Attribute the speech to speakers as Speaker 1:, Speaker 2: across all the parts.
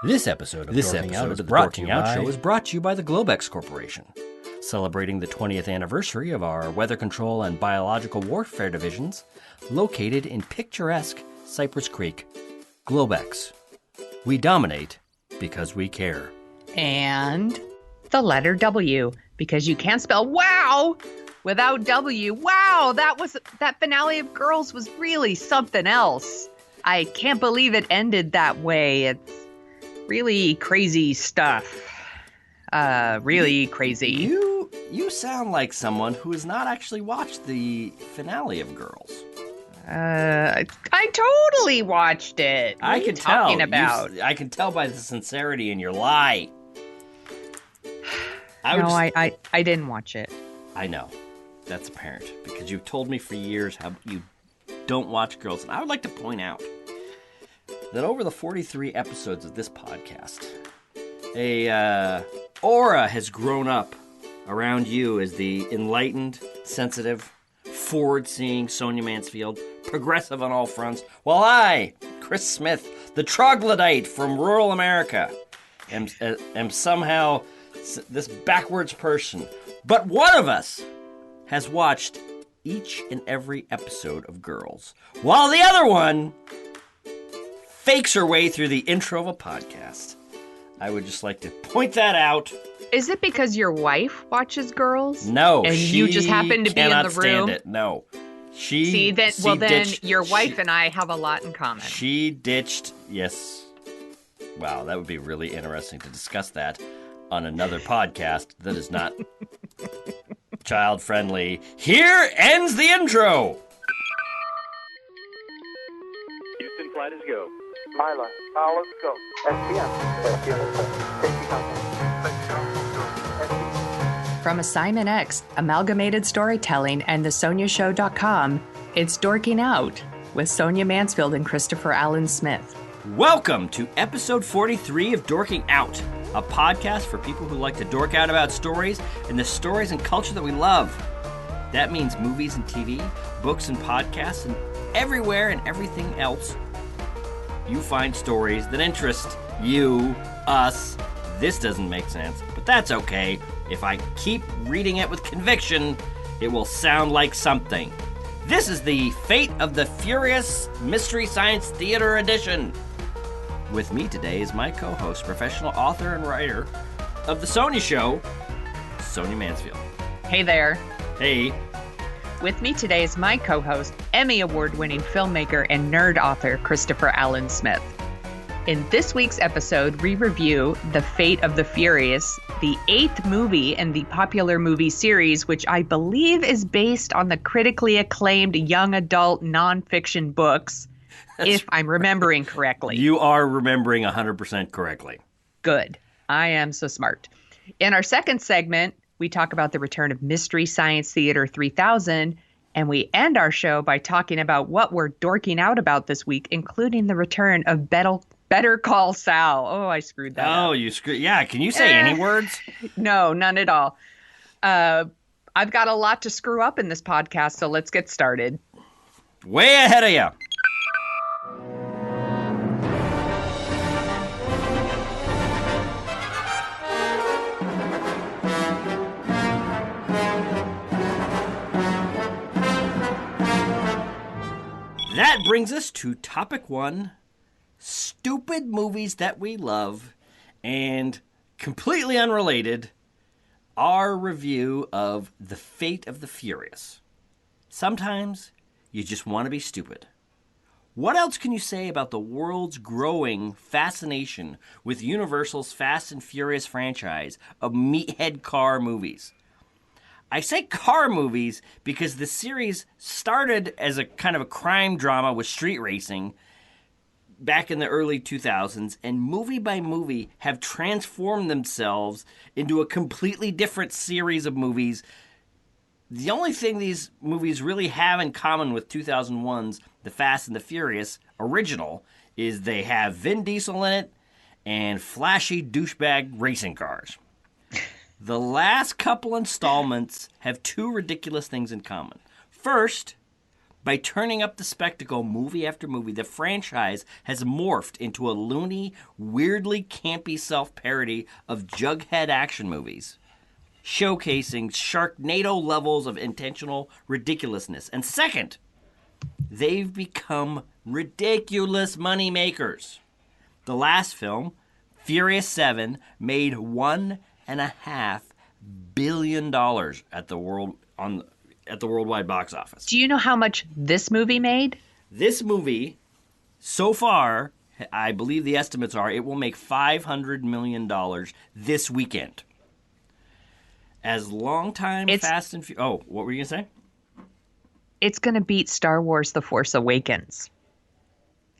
Speaker 1: This episode of the Dorking Out Show is brought to you by the Globex Corporation. Celebrating the 20th anniversary of our Weather Control and Biological Warfare divisions, located in picturesque Cypress Creek. Globex. We dominate because we care.
Speaker 2: And the letter W, because you can't spell wow without W. Wow, that finale of Girls was really something else. I can't believe it ended that way. It's really crazy stuff. Really crazy.
Speaker 1: You sound like someone who has not actually watched the finale of Girls.
Speaker 2: I totally watched it. What
Speaker 1: I
Speaker 2: are you
Speaker 1: can
Speaker 2: talking
Speaker 1: tell.
Speaker 2: about?
Speaker 1: I can tell by the sincerity in your lie.
Speaker 2: I didn't watch it.
Speaker 1: I know. That's apparent because you've told me for years how you don't watch Girls. And I would like to point out that over the 43 episodes of this podcast, a aura has grown up around you as the enlightened, sensitive, forward-seeing Sonia Mansfield, progressive on all fronts, while I, Chris Smith, the troglodyte from rural America, am somehow this backwards person. But one of us has watched each and every episode of Girls, while the other one fakes her way through the intro of a podcast. I would just like to point that out.
Speaker 2: Is it because your wife watches Girls?
Speaker 1: No,
Speaker 2: and you just happen to be in the room.
Speaker 1: Stand it. No,
Speaker 2: then your wife and I have a lot in common.
Speaker 1: She ditched. Yes. Wow, that would be really interesting to discuss that on another podcast that is not child friendly. Here ends the intro.
Speaker 3: Houston, flight is go.
Speaker 4: Mila, let's go. SPM. Safety contact.
Speaker 2: From Assignment X, Amalgamated Storytelling, and thesoniashow.com, it's Dorking Out with Sonia Mansfield and Christopher Allen Smith.
Speaker 1: Welcome to episode 43 of Dorking Out, a podcast for people who like to dork out about stories and the stories and culture that we love. That means movies and TV, books and podcasts, and everywhere and everything else you find stories that interest you, us. This doesn't make sense, but that's okay. If I keep reading it with conviction, it will sound like something. This is the Fate of the Furious Mystery Science Theater edition. With me today is my co-host, professional author and writer of The Sonia Show, Sonia Mansfield.
Speaker 2: Hey there.
Speaker 1: Hey.
Speaker 2: With me today is my co-host, Emmy Award-winning filmmaker and nerd author, Christopher Allen Smith. In this week's episode, we review The Fate of the Furious, the 8th movie in the popular movie series, which I believe is based on the critically acclaimed young adult nonfiction books, if I'm remembering correctly.
Speaker 1: You are remembering 100% correctly.
Speaker 2: Good. I am so smart. In our second segment, we talk about the return of Mystery Science Theater 3000, and we end our show by talking about what we're dorking out about this week, including the return of Better Call Saul. Oh, I screwed that up.
Speaker 1: Oh, you screwed. Yeah, can you say any words?
Speaker 2: No, none at all. I've got a lot to screw up in this podcast, so let's get started.
Speaker 1: Way ahead of you. That brings us to topic 1. Stupid movies that we love, and completely unrelated, our review of The Fate of the Furious. Sometimes you just want to be stupid. What else can you say about the world's growing fascination with Universal's Fast and Furious franchise of meathead car movies? I say car movies because the series started as a kind of a crime drama with street racing back in the early 2000s, and movie by movie have transformed themselves into a completely different series of movies. The only thing these movies really have in common with 2001's The Fast and the Furious original is they have Vin Diesel in it and flashy douchebag racing cars. The last couple installments have two ridiculous things in common. First, By turning up the spectacle movie after movie, the franchise has morphed into a loony, weirdly campy self-parody of Jughead action movies, showcasing Sharknado levels of intentional ridiculousness. And second, they've become ridiculous moneymakers. The last film, Furious 7, made $1.5 billion at the worldwide box office.
Speaker 2: Do you know how much this movie made?
Speaker 1: This movie, so far, I believe the estimates are it will make $500 million this weekend. As longtime Fast and Furious... Oh, what were you going to say?
Speaker 2: It's going to beat Star Wars The Force Awakens,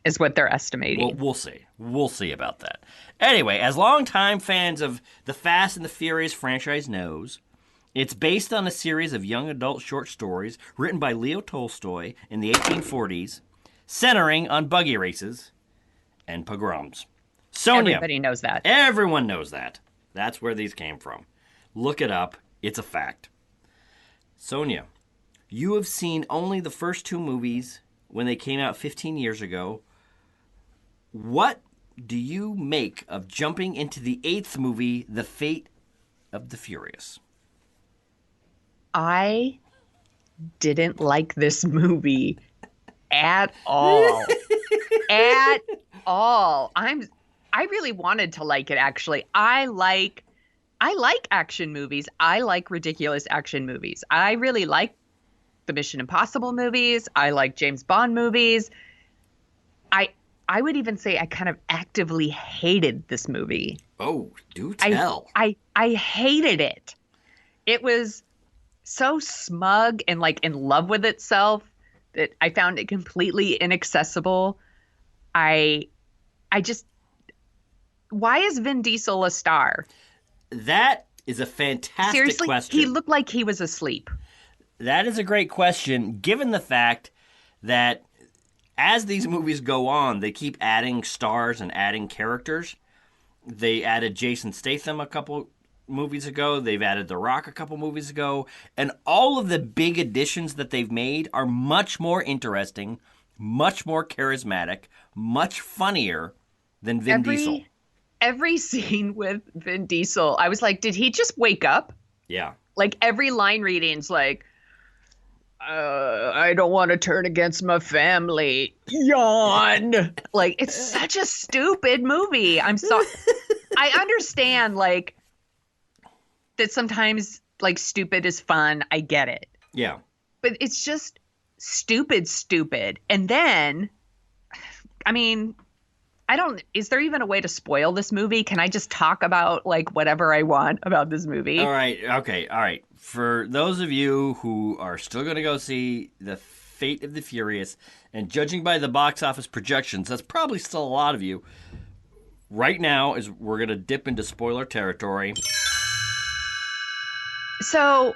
Speaker 2: is what they're estimating.
Speaker 1: Well, we'll see. We'll see about that. Anyway, as longtime fans of the Fast and the Furious franchise knows, it's based on a series of young adult short stories written by Leo Tolstoy in the 1840s, centering on buggy races and pogroms. Sonia.
Speaker 2: Everybody knows that.
Speaker 1: Everyone knows that. That's where these came from. Look it up. It's a fact. Sonia, you have seen only the first two movies when they came out 15 years ago. What do you make of jumping into the eighth movie, The Fate of the Furious?
Speaker 2: I didn't like this movie at all. At all. I really wanted to like it, actually. I like action movies. I like ridiculous action movies. I really like the Mission Impossible movies. I like James Bond movies. I would even say I kind of actively hated this movie.
Speaker 1: Oh, do tell.
Speaker 2: I hated it. It was so smug and like in love with itself that I found it completely inaccessible. I just, why is Vin Diesel a star?
Speaker 1: That is a fantastic
Speaker 2: Seriously,
Speaker 1: question.
Speaker 2: he looked like he was asleep.
Speaker 1: That is a great question, given the fact that as these movies go on, they keep adding stars and adding characters. They added Jason Statham a couple movies ago. They've added The Rock a couple movies ago. And all of the big additions that they've made are much more interesting, much more charismatic, much funnier than Vin Diesel.
Speaker 2: Every scene with Vin Diesel, I was like, did he just wake up?
Speaker 1: Yeah.
Speaker 2: Like every line reading's like, I don't want to turn against my family. Yawn. Like, it's such a stupid movie. I'm sorry. I understand, like, that sometimes, like, stupid is fun. I get it.
Speaker 1: Yeah.
Speaker 2: But it's just stupid. And then, I mean, is there even a way to spoil this movie? Can I just talk about, like, whatever I want about this movie?
Speaker 1: All right. Okay. All right. For those of you who are still going to go see The Fate of the Furious, and judging by the box office projections, that's probably still a lot of you. Right now, is we're going to dip into spoiler territory.
Speaker 2: So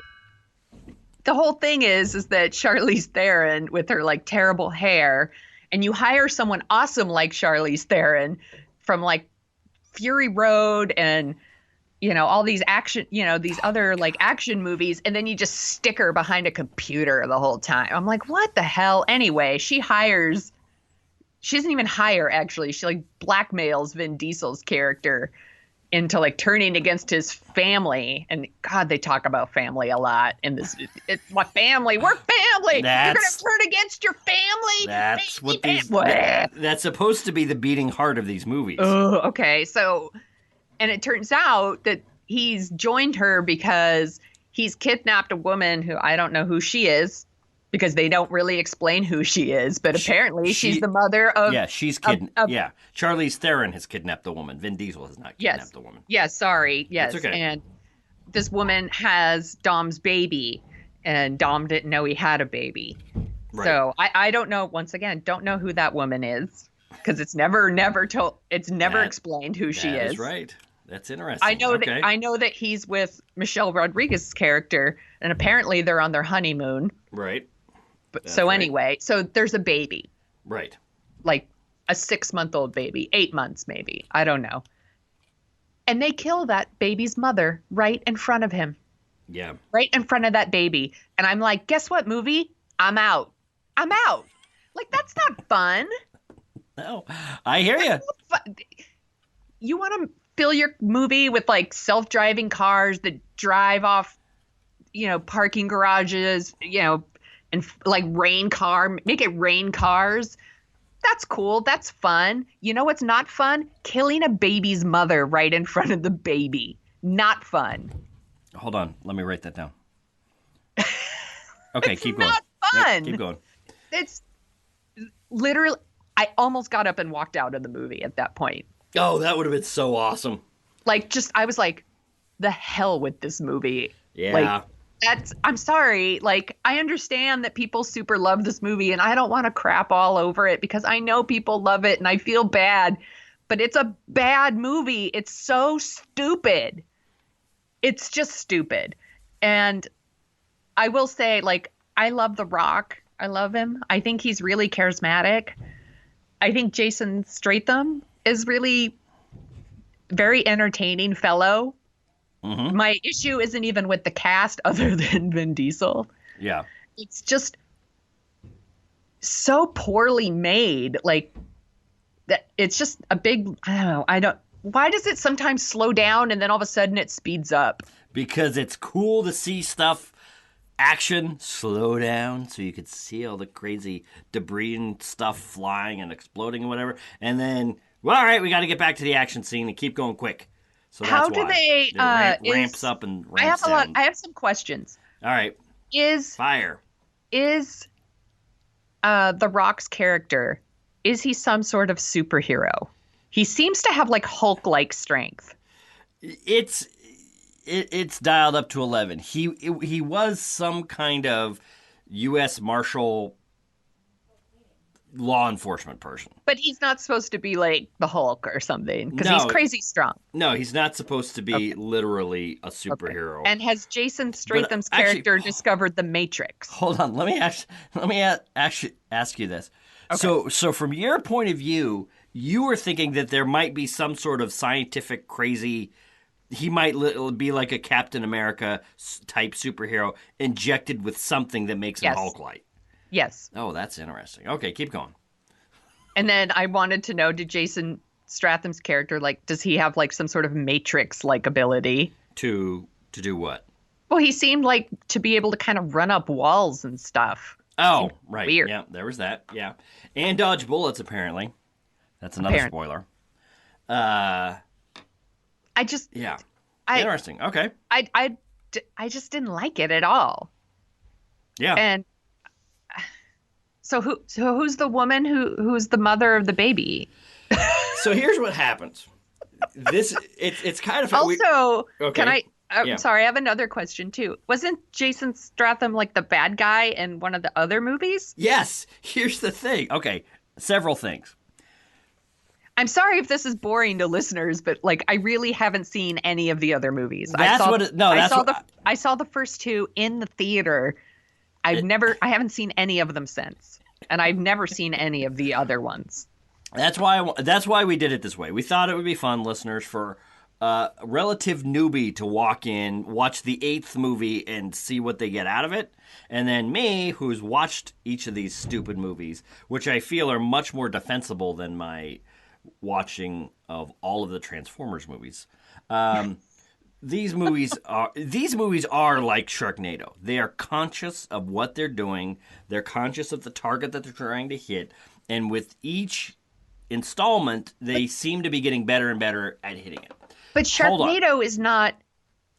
Speaker 2: the whole thing is that Charlize Theron, with her like terrible hair, and you hire someone awesome like Charlize Theron from like Fury Road and, you know, all these action, you know, these other like action movies, and then you just stick her behind a computer the whole time. I'm like, what the hell? Anyway, she doesn't even hire, actually. She like blackmails Vin Diesel's character into like turning against his family. And God, they talk about family a lot in this. It's what family? We're family. You're going to turn against your family.
Speaker 1: That's what that's supposed to be the beating heart of these movies.
Speaker 2: Oh, okay. So, and it turns out that he's joined her because he's kidnapped a woman who I don't know who she is, because they don't really explain who she is, but apparently she's the mother of...
Speaker 1: Yeah, she's kidnapped. Yeah, Charlize Theron has kidnapped the woman. Vin Diesel has not kidnapped the woman.
Speaker 2: Yes, sorry. Yes,
Speaker 1: it's okay.
Speaker 2: And this woman has Dom's baby, and Dom didn't know he had a baby. Right. So I don't know, once again, don't know who that woman is, because it's never told. It's never explained who she is.
Speaker 1: That's right. That's interesting.
Speaker 2: I know that he's with Michelle Rodriguez's character, and apparently they're on their honeymoon.
Speaker 1: Right.
Speaker 2: So anyway, so there's a baby.
Speaker 1: Right.
Speaker 2: Like a 6-month-old baby, 8 months maybe. I don't know. And they kill that baby's mother right in front of him.
Speaker 1: Yeah.
Speaker 2: Right in front of that baby. And I'm like, guess what, movie? I'm out. I'm out. Like, that's not fun.
Speaker 1: No, I hear you.
Speaker 2: You want to fill your movie with like self-driving cars that drive off, parking garages, and like make it rain cars. That's cool. That's fun. You know what's not fun? Killing a baby's mother right in front of the baby. Not fun.
Speaker 1: Hold on. Let me write that down. Okay,
Speaker 2: It's
Speaker 1: keep going.
Speaker 2: not fun.
Speaker 1: Yep, keep going.
Speaker 2: It's literally, I almost got up and walked out of the movie at that point.
Speaker 1: Oh, that would have been so awesome.
Speaker 2: Like, I was like, the hell with this movie.
Speaker 1: Yeah.
Speaker 2: Like, I'm sorry. Like, I understand that people super love this movie, and I don't want to crap all over it because I know people love it and I feel bad, but it's a bad movie. It's so stupid. It's just stupid. And I will say, like, I love The Rock. I love him. I think he's really charismatic. I think Jason Statham is really very entertaining fellow. Mm-hmm. My issue isn't even with the cast other than Vin Diesel.
Speaker 1: Yeah.
Speaker 2: It's just so poorly made. Like, that it's just a big, why does it sometimes slow down and then all of a sudden it speeds up?
Speaker 1: Because it's cool to see stuff, action, slow down so you could see all the crazy debris and stuff flying and exploding and whatever. And then, well, all right, we got to get back to the action scene and keep going quick. So that's
Speaker 2: how do
Speaker 1: why.
Speaker 2: they
Speaker 1: ramps up and ramps down.
Speaker 2: I have some questions.
Speaker 1: All right. Fire.
Speaker 2: Is The Rock's character, is he some sort of superhero? He seems to have like Hulk-like strength.
Speaker 1: It's dialed up to 11. He was some kind of U.S. Marshal law enforcement person.
Speaker 2: But he's not supposed to be like the Hulk or something because he's crazy strong.
Speaker 1: No, he's not supposed to be literally a superhero.
Speaker 2: Okay. And has Jason Statham's character discovered the Matrix?
Speaker 1: Hold on, let me actually ask you this. Okay. So from your point of view, you were thinking that there might be some sort of scientific crazy. He might be like a Captain America type superhero injected with something that makes him Hulk-like.
Speaker 2: Yes.
Speaker 1: Oh, that's interesting. Okay, keep going.
Speaker 2: And then I wanted to know, did Jason Statham's character, like, does he have like some sort of Matrix-like ability?
Speaker 1: To do what?
Speaker 2: Well, he seemed like to be able to kind of run up walls and stuff.
Speaker 1: Oh, right.
Speaker 2: Weird.
Speaker 1: Yeah, there was that. Yeah. And dodge bullets, apparently. That's another spoiler.
Speaker 2: Yeah.
Speaker 1: Interesting. Okay.
Speaker 2: I just didn't like it at all.
Speaker 1: Yeah.
Speaker 2: And so who's the woman who's the mother of the baby?
Speaker 1: So here's what happens. It's kind of
Speaker 2: also.
Speaker 1: Okay.
Speaker 2: Can I? I'm sorry. I have another question too. Wasn't Jason Statham like the bad guy in one of the other movies?
Speaker 1: Yes. Here's the thing. Okay. Several things.
Speaker 2: I'm sorry if this is boring to listeners, but like I really haven't seen any of the other movies.
Speaker 1: I
Speaker 2: saw the first two in the theater. I haven't seen any of them since, and I've never seen any of the other ones.
Speaker 1: That's why we did it this way. We thought it would be fun, listeners, for a relative newbie to walk in, watch the 8th movie, and see what they get out of it. And then me, who's watched each of these stupid movies, which I feel are much more defensible than my watching of all of the Transformers movies. These movies are like Sharknado. They are conscious of what they're doing. They're conscious of the target that they're trying to hit. And with each installment, they seem to be getting better and better at hitting it.
Speaker 2: But Sharknado is not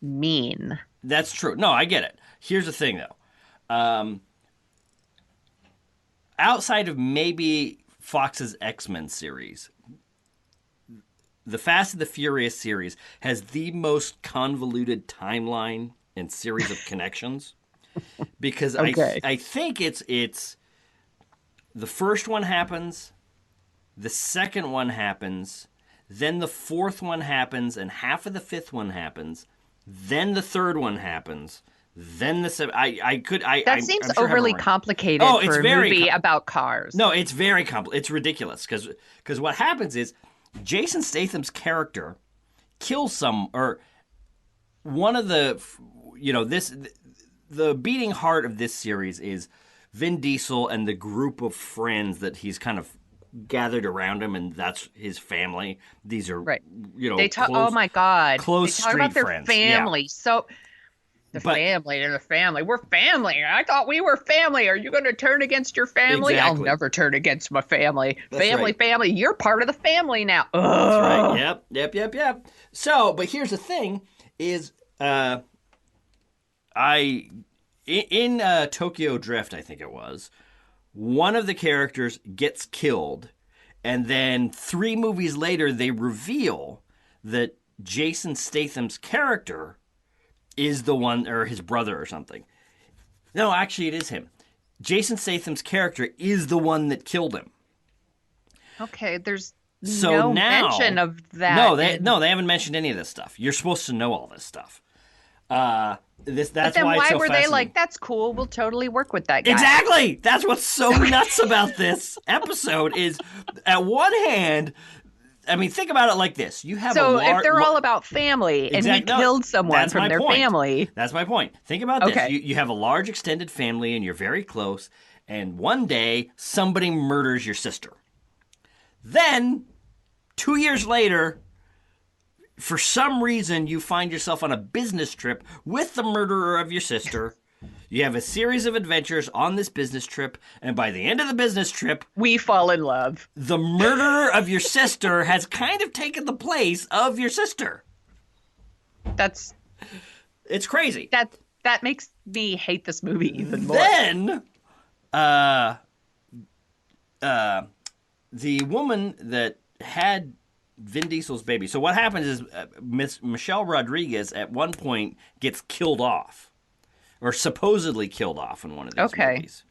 Speaker 2: mean.
Speaker 1: That's true. No, I get it. Here's the thing, though. Outside of maybe Fox's X-Men series, the Fast and the Furious series has the most convoluted timeline and series of connections. Because I think it's the first one happens, the second one happens, then the fourth one happens, and half of the fifth one happens, then the third one happens, then the seventh. That
Speaker 2: seems overly complicated for a movie about cars.
Speaker 1: No, it's very complicated. It's ridiculous because what happens is Jason Statham's character kills one of the, the beating heart of this series is Vin Diesel and the group of friends that he's kind of gathered around him, and that's his family. These are,
Speaker 2: Right.
Speaker 1: you know,
Speaker 2: They talk.
Speaker 1: close,
Speaker 2: Oh my God.
Speaker 1: close
Speaker 2: They talk
Speaker 1: street
Speaker 2: about their
Speaker 1: friends.
Speaker 2: family.
Speaker 1: Yeah.
Speaker 2: So the
Speaker 1: But-
Speaker 2: family and the family. We're family. I thought we were family. Are you going to turn against your family?
Speaker 1: Exactly.
Speaker 2: I'll never turn against my family.
Speaker 1: That's
Speaker 2: family,
Speaker 1: right.
Speaker 2: family. You're part of the family now.
Speaker 1: That's right.
Speaker 2: Ugh.
Speaker 1: Yep. So, but here's the thing: is in Tokyo Drift, I think it was, one of the characters gets killed, and then 3 movies later, they reveal that Jason Statham's character is the one, or his brother or something. No, actually, it is him. Jason Statham's character is the one that killed him.
Speaker 2: Okay, there's
Speaker 1: So
Speaker 2: no
Speaker 1: now,
Speaker 2: mention of that.
Speaker 1: No, they haven't mentioned any of this stuff. You're supposed to know all this stuff. That's
Speaker 2: But then
Speaker 1: why it's
Speaker 2: why
Speaker 1: so
Speaker 2: were they
Speaker 1: fascinating.
Speaker 2: like, that's cool, we'll totally work with that guy?
Speaker 1: Exactly. That's what's so nuts about this episode is, at one hand, I mean, think about it like this: you have
Speaker 2: So
Speaker 1: a
Speaker 2: if they're all about family and he killed someone
Speaker 1: that's
Speaker 2: from
Speaker 1: my
Speaker 2: their
Speaker 1: point.
Speaker 2: family.
Speaker 1: That's my point. Think about this:
Speaker 2: Okay.
Speaker 1: you have a large extended family and you're very close, and one day somebody murders your sister. Then, 2 years later, for some reason, you find yourself on a business trip with the murderer of your sister. You have a series of adventures on this business trip, and by the end of the business trip,
Speaker 2: We fall in love.
Speaker 1: the murderer of your sister has kind of taken the place of your sister.
Speaker 2: That's
Speaker 1: It's crazy.
Speaker 2: that makes me hate this movie even more.
Speaker 1: Then, the woman that had Vin Diesel's baby. So what happens is Miss Michelle Rodriguez at one point gets killed off, or supposedly killed off in one of these movies.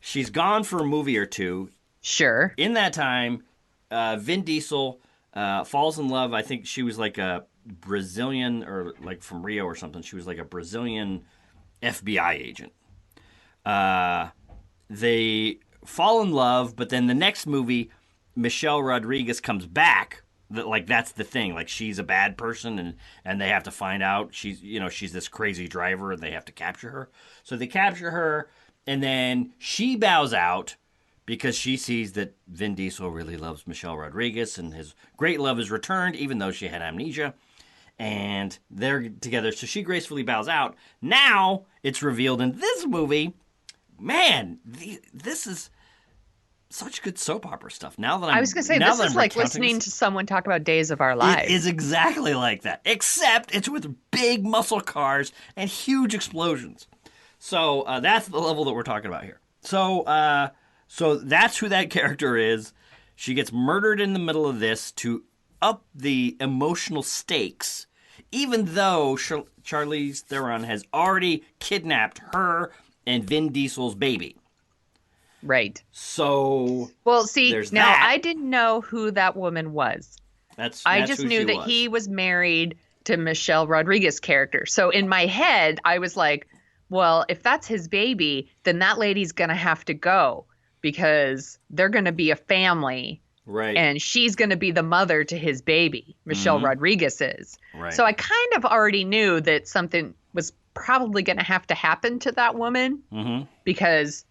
Speaker 1: She's gone for a movie or two.
Speaker 2: Sure.
Speaker 1: In that time, Vin Diesel falls in love. I think she was like a Brazilian, or like from Rio or something. She was like a Brazilian FBI agent. They fall in love, but then the next movie, Michelle Rodriguez comes back. Like, that's the thing. Like, she's a bad person, and they have to find out she's this crazy driver, and they have to capture her. So they capture her, and then she bows out because she sees that Vin Diesel really loves Michelle Rodriguez, and his great love is returned, even though she had amnesia. And they're together, so she gracefully bows out. Now it's revealed in this movie, man, this is such good soap opera stuff. Now that
Speaker 2: I was going to say, this is like listening to someone talk about Days of Our Lives.
Speaker 1: It is exactly like that, except it's with big muscle cars and huge explosions. So that's the level that we're talking about here. So that's who that character is. She gets murdered in the middle of this to up the emotional stakes, even though Charlize Theron has already kidnapped her and Vin Diesel's baby.
Speaker 2: Right.
Speaker 1: So,
Speaker 2: well, see,
Speaker 1: there's
Speaker 2: now
Speaker 1: that.
Speaker 2: I didn't know who that woman was. I just
Speaker 1: who
Speaker 2: knew
Speaker 1: she
Speaker 2: that
Speaker 1: was.
Speaker 2: he was married to Michelle Rodriguez's character. So in my head, I was like, well, if that's his baby, then that lady's going to have to go because they're going to be a family.
Speaker 1: Right.
Speaker 2: And she's going to be the mother to his baby. Michelle Rodriguez is.
Speaker 1: Right.
Speaker 2: So I kind of already knew that something was probably going to have to happen to that woman because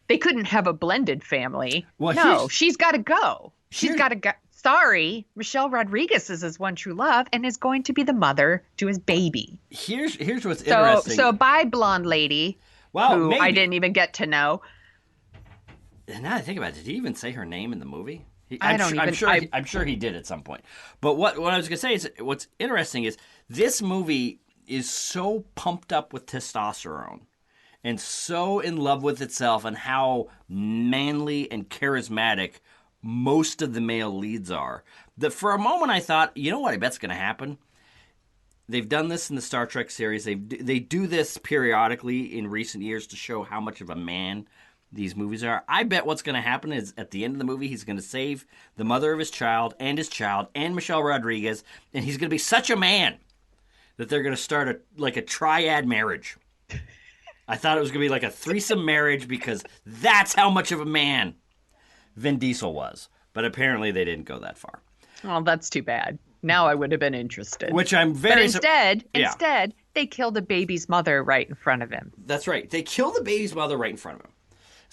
Speaker 2: they couldn't have a blended family.
Speaker 1: Well,
Speaker 2: no, she's got to go. She's
Speaker 1: here-
Speaker 2: got to go. Sorry, Michelle Rodriguez is his one true love and is going to be the mother to his baby.
Speaker 1: Here's what's interesting.
Speaker 2: So bye, blonde lady,
Speaker 1: well,
Speaker 2: who
Speaker 1: maybe.
Speaker 2: I didn't even get to know.
Speaker 1: Now that I think about it, did he even say her name in the movie?
Speaker 2: I don't even-
Speaker 1: I'm sure he did at some point. But what I was going to say is, what's interesting is this movie is so pumped up with testosterone and so in love with itself and how manly and charismatic most of the male leads are, that for a moment I thought, you know what I bet's going to happen? They've done this in the Star Trek series. They do this periodically in recent years to show how much of a man these movies are. I bet what's going to happen is at the end of the movie, he's going to save the mother of his child and Michelle Rodriguez, and he's going to be such a man that they're going to start a triad marriage. I thought it was going to be like a threesome marriage because that's how much of a man Vin Diesel was. But apparently they didn't go that far.
Speaker 2: Oh, that's too bad. Now I would have been interested.
Speaker 1: Which I'm very...
Speaker 2: But
Speaker 1: Yeah.
Speaker 2: instead, they killed a baby's mother right in front of him.
Speaker 1: That's right. They kill the baby's mother right in front of him.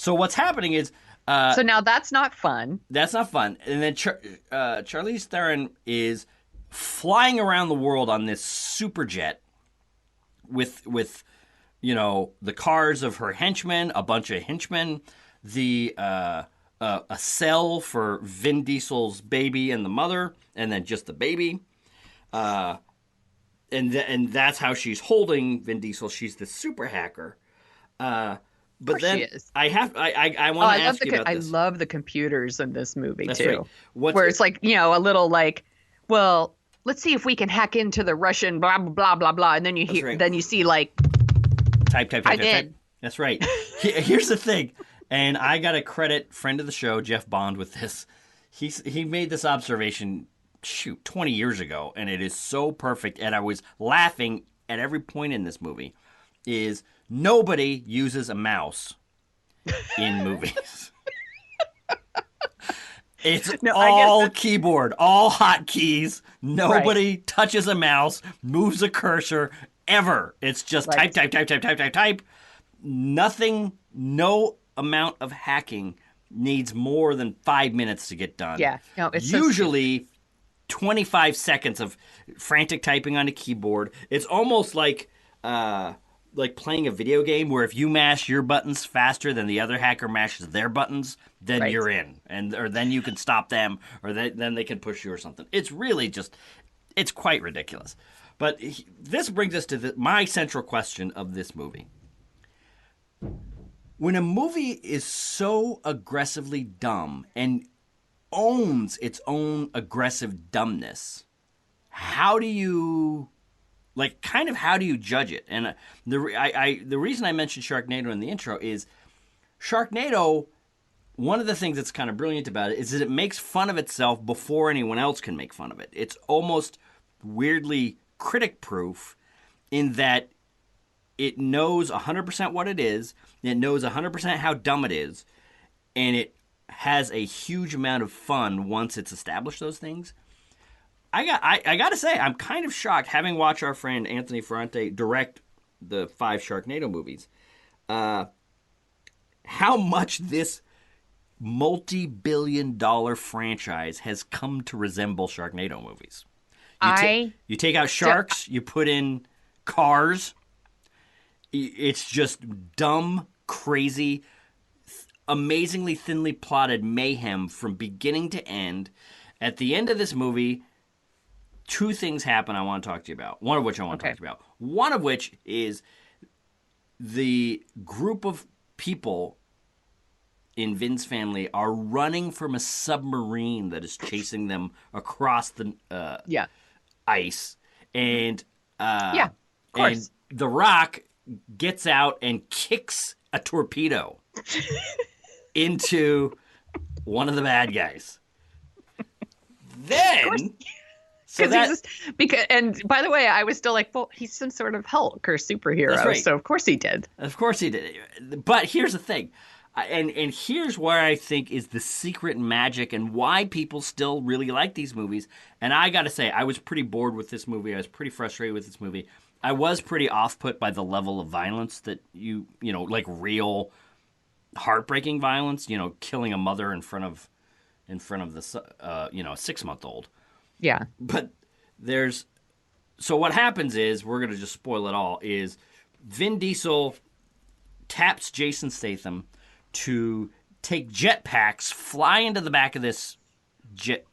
Speaker 1: So what's happening is
Speaker 2: So now that's not fun.
Speaker 1: that's not fun. And then Charlize Theron is flying around the world on this super jet with the cars of her henchmen, a bunch of henchmen, a cell for Vin Diesel's baby and the mother, and then just the baby. And that's how she's holding Vin Diesel. She's the super hacker. But then
Speaker 2: she is.
Speaker 1: I want to ask you about
Speaker 2: I
Speaker 1: this.
Speaker 2: love the computers in this movie
Speaker 1: That's
Speaker 2: too.
Speaker 1: right.
Speaker 2: Where it's like, a little like, well, let's see if we can hack into the Russian blah blah blah blah blah, and then you hear,
Speaker 1: right.
Speaker 2: then you see like,
Speaker 1: Type.
Speaker 2: I did.
Speaker 1: That's right. Here's the thing, and I got to credit friend of the show Jeff Bond with this. He made this observation 20 years ago, and it is so perfect. And I was laughing at every point in this movie. Is nobody uses a mouse in movies. It's all keyboard, all hotkeys. Nobody touches a mouse, moves a cursor, ever. It's just type. Nothing, no amount of hacking needs more than 5 minutes to get done.
Speaker 2: Yeah. No, it's
Speaker 1: usually 25 seconds of frantic typing on a keyboard. It's almost like playing a video game where if you mash your buttons faster than the other hacker mashes their buttons, then you're in, or then you can stop them, or then they can push you or something. It's really just, it's quite ridiculous. But this brings us to my central question of this movie. When a movie is so aggressively dumb and owns its own aggressive dumbness, how do you judge it? And the reason I mentioned Sharknado in the intro is Sharknado, one of the things that's kind of brilliant about it is that it makes fun of itself before anyone else can make fun of it. It's almost weirdly critic-proof in that it knows 100% what it is, it knows 100% how dumb it is, and it has a huge amount of fun once it's established those things. I got to say, I'm kind of shocked, having watched our friend Anthony Ferrante direct the 5 Sharknado movies, how much this multi-billion-dollar franchise has come to resemble Sharknado movies. You take out sharks, you put in cars. It's just dumb, crazy, amazingly thinly plotted mayhem from beginning to end. At the end of this movie, 2 things happen I want to talk to you about. One of which I want to talk to you about. One of which is the group of people in Vin's family are running from a submarine that is chasing them across the ice. And
Speaker 2: of course.
Speaker 1: And The Rock gets out and kicks a torpedo into one of the bad guys. Then,
Speaker 2: and by the way, I was still like, well, he's some sort of Hulk or superhero,
Speaker 1: right.
Speaker 2: so of course he did.
Speaker 1: Of course he did. But here's the thing, and here's where I think is the secret magic and why people still really like these movies. And I got to say, I was pretty bored with this movie. I was pretty frustrated with this movie. I was pretty off-put by the level of violence that like real heartbreaking violence, killing a mother in front of the 6-month-old.
Speaker 2: Yeah.
Speaker 1: But so what happens is, we're going to just spoil it all, is Vin Diesel taps Jason Statham to take jetpacks, fly into the back of this jet,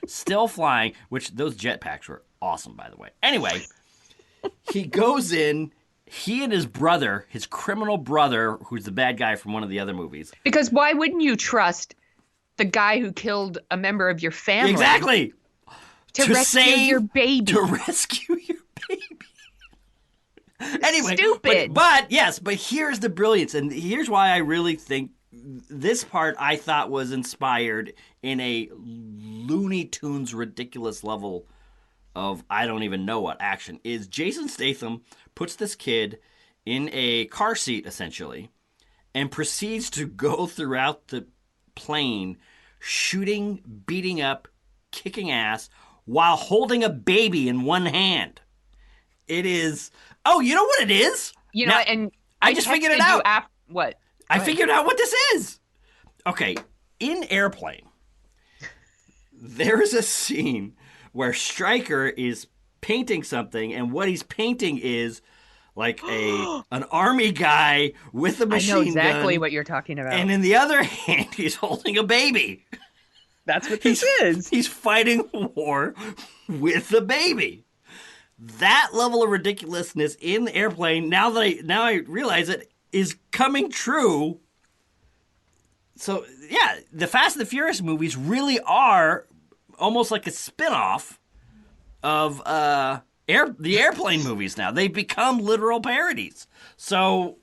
Speaker 1: still flying, which those jetpacks were awesome, by the way. Anyway, he goes in, he and his brother, his criminal brother, who's the bad guy from one of the other movies.
Speaker 2: Because why wouldn't you trust the guy who killed a member of your family?
Speaker 1: Exactly.
Speaker 2: To rescue your baby.
Speaker 1: To rescue your baby. Anyway.
Speaker 2: Stupid.
Speaker 1: But here's the brilliance. And here's why I really think this part I thought was inspired in a Looney Tunes ridiculous level of I don't even know what action, is Jason Statham puts this kid in a car seat, essentially, and proceeds to go throughout the plane shooting, beating up, kicking ass while holding a baby in one hand. It is... Oh, you know what it is?
Speaker 2: And
Speaker 1: I just figured it out.
Speaker 2: What?
Speaker 1: I figured out what this is. Okay, in Airplane, there's a scene where Stryker is painting something, and what he's painting is like an army guy with a machine
Speaker 2: I know exactly
Speaker 1: gun,
Speaker 2: what you're talking about.
Speaker 1: and in the other hand, he's holding a baby.
Speaker 2: That's what this is.
Speaker 1: He's fighting a war with a baby. That level of ridiculousness in the Airplane, now I realize it, is coming true. So, yeah, the Fast and the Furious movies really are almost like a spin-off of the Airplane movies now. They've become literal parodies. So,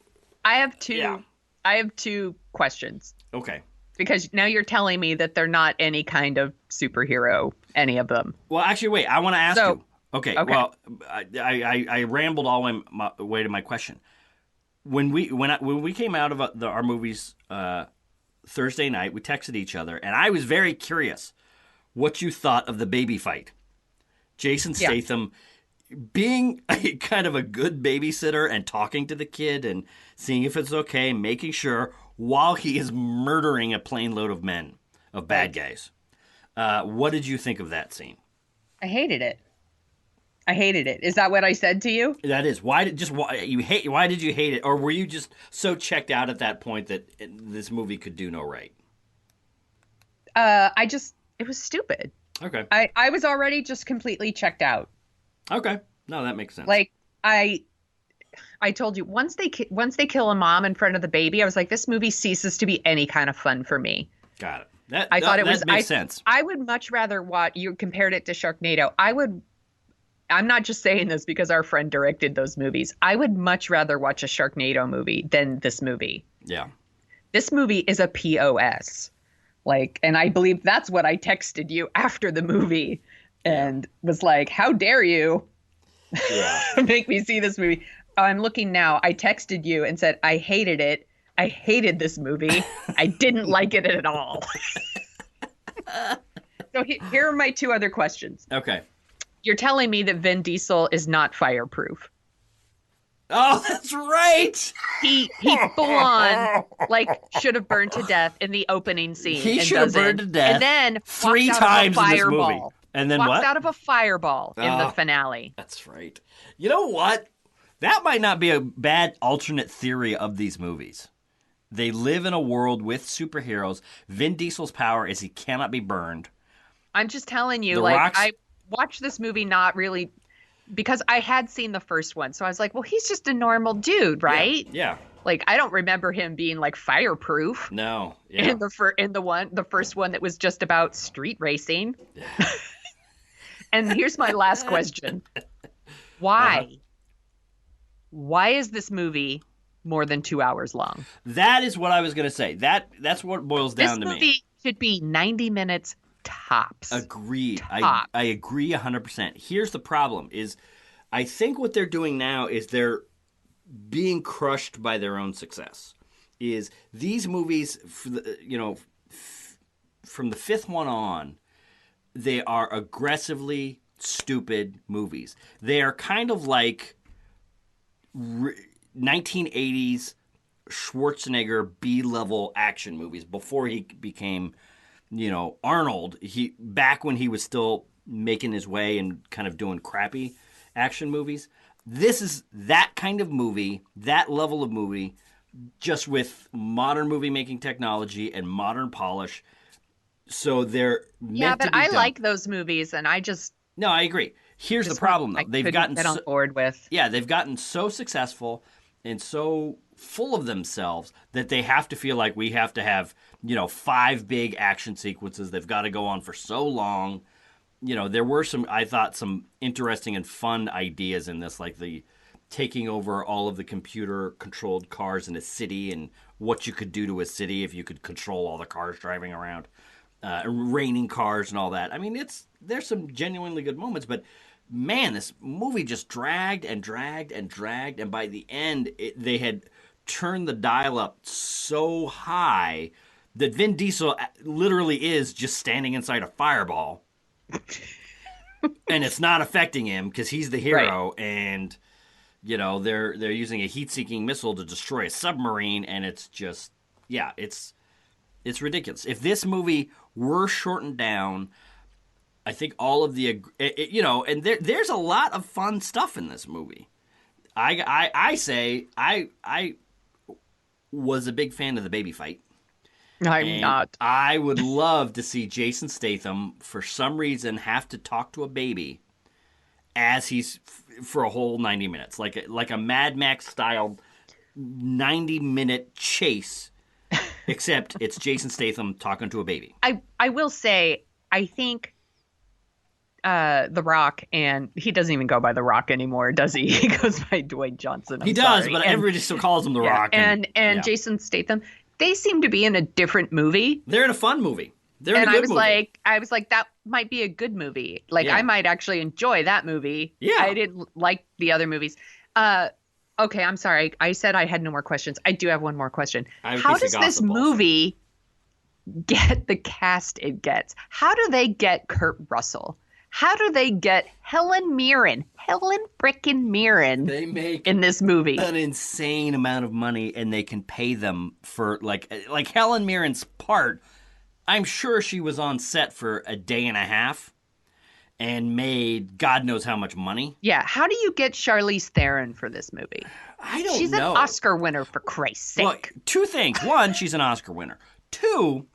Speaker 2: I have two.
Speaker 1: Yeah.
Speaker 2: I have two questions.
Speaker 1: Okay.
Speaker 2: Because now you're telling me that they're not any kind of superhero, any of them.
Speaker 1: Well, actually, wait. I want to ask you. Okay.
Speaker 2: Okay.
Speaker 1: Well, I rambled all the way to my question. When we came out of our movies Thursday night, we texted each other, and I was very curious what you thought of the baby fight. Jason Statham being kind of a good babysitter and talking to the kid and seeing if it's okay, making sure while he is murdering a plane load of men, of bad guys. What did you think of that scene?
Speaker 2: I hated it. Is that what I said to you?
Speaker 1: That is. Why did you hate it, or were you just so checked out at that point that this movie could do no right?
Speaker 2: It was stupid.
Speaker 1: Okay.
Speaker 2: I was already just completely checked out.
Speaker 1: Okay. No, that makes sense.
Speaker 2: Like I told you, once they kill a mom in front of the baby, I was like, this movie ceases to be any kind of fun for me.
Speaker 1: Got it. That makes sense.
Speaker 2: I would much rather watch. You compared it to Sharknado. I'm not just saying this because our friend directed those movies. I would much rather watch a Sharknado movie than this movie.
Speaker 1: Yeah.
Speaker 2: This movie is a POS. And I believe that's what I texted you after the movie and was like, how dare you make me see this movie? I'm looking now. I texted you and said, I hated it. I hated this movie. I didn't like it at all. So here are my two other questions.
Speaker 1: Okay.
Speaker 2: You're telling me that Vin Diesel is not fireproof.
Speaker 1: Oh, that's right.
Speaker 2: He full on should have burned to death in the opening scene.
Speaker 1: He should have burned to death.
Speaker 2: And then
Speaker 1: 3 times in this movie. And then
Speaker 2: walks out of a fireball in the finale.
Speaker 1: That's right. You know what? That might not be a bad alternate theory of these movies. They live in a world with superheroes. Vin Diesel's power is he cannot be burned.
Speaker 2: I'm just telling you,
Speaker 1: Rock's...
Speaker 2: I watched this movie not really because I had seen the first one. So I was like, well, he's just a normal dude, right?
Speaker 1: Yeah.
Speaker 2: I don't remember him being fireproof.
Speaker 1: No. Yeah.
Speaker 2: In the first one that was just about street racing.
Speaker 1: Yeah.
Speaker 2: And here's my last question. Why? Why is this movie more than 2 hours long?
Speaker 1: That is what I was going to say. That's what boils down to me.
Speaker 2: This movie should be 90 minutes tops.
Speaker 1: Agreed. I agree 100%. Here's the problem is I think what they're doing now is they're being crushed by their own success. Is these movies, from the fifth one on, they are aggressively stupid movies. They are kind of like 1980s Schwarzenegger B-level action movies before he became, Arnold. Back when he was still making his way and kind of doing crappy action movies. This is that kind of movie, that level of movie, just with modern movie-making technology and modern polish. So they're meant to be
Speaker 2: I
Speaker 1: done.
Speaker 2: like those movies, and I just...
Speaker 1: No, I agree. Here's the problem, though.
Speaker 2: They've gotten get on board with.
Speaker 1: Yeah, they've gotten so successful and so full of themselves that they have to feel like we have to have, 5 big action sequences. They've got to go on for so long. There were I thought, some interesting and fun ideas in this, like the taking over all of the computer-controlled cars in a city and what you could do to a city if you could control all the cars driving around, raining cars and all that. I mean, there's some genuinely good moments, but man, this movie just dragged and dragged and dragged, and by the end, they had turned the dial up so high that Vin Diesel literally is just standing inside a fireball. And it's not affecting him because he's the hero, right. And they're using a heat-seeking missile to destroy a submarine, and it's just, it's ridiculous. If this movie were shortened down, I think all of the, and there's a lot of fun stuff in this movie. I was a big fan of the baby fight.
Speaker 2: I'm not.
Speaker 1: I would love to see Jason Statham, for some reason, have to talk to a baby as he's for a whole 90 minutes, like a Mad Max style 90-minute chase, except it's Jason Statham talking to a baby.
Speaker 2: I will say, I think The Rock, and he doesn't even go by The Rock anymore, does he? He goes by Dwayne Johnson.
Speaker 1: He does, but everybody still calls him The Rock.
Speaker 2: And Jason Statham, they seem to be in a different movie.
Speaker 1: They're in a fun movie. They're in a good movie.
Speaker 2: I was like, that might be a good movie. I might actually enjoy that movie.
Speaker 1: Yeah.
Speaker 2: I didn't like the other movies. Okay, I'm sorry. I said I had no more questions. I do have one more question. How does this movie get the cast it gets? How do they get Kurt Russell? How do they get Helen frickin' Mirren
Speaker 1: They make
Speaker 2: in this movie?
Speaker 1: An insane amount of money, and they can pay them for, like Helen Mirren's part. I'm sure she was on set for a day and a half and made God knows how much money.
Speaker 2: Yeah. How do you get Charlize Theron for this movie?
Speaker 1: I don't know.
Speaker 2: She's an Oscar winner, for Christ's sake.
Speaker 1: Well, two things. One, she's an Oscar winner. Two,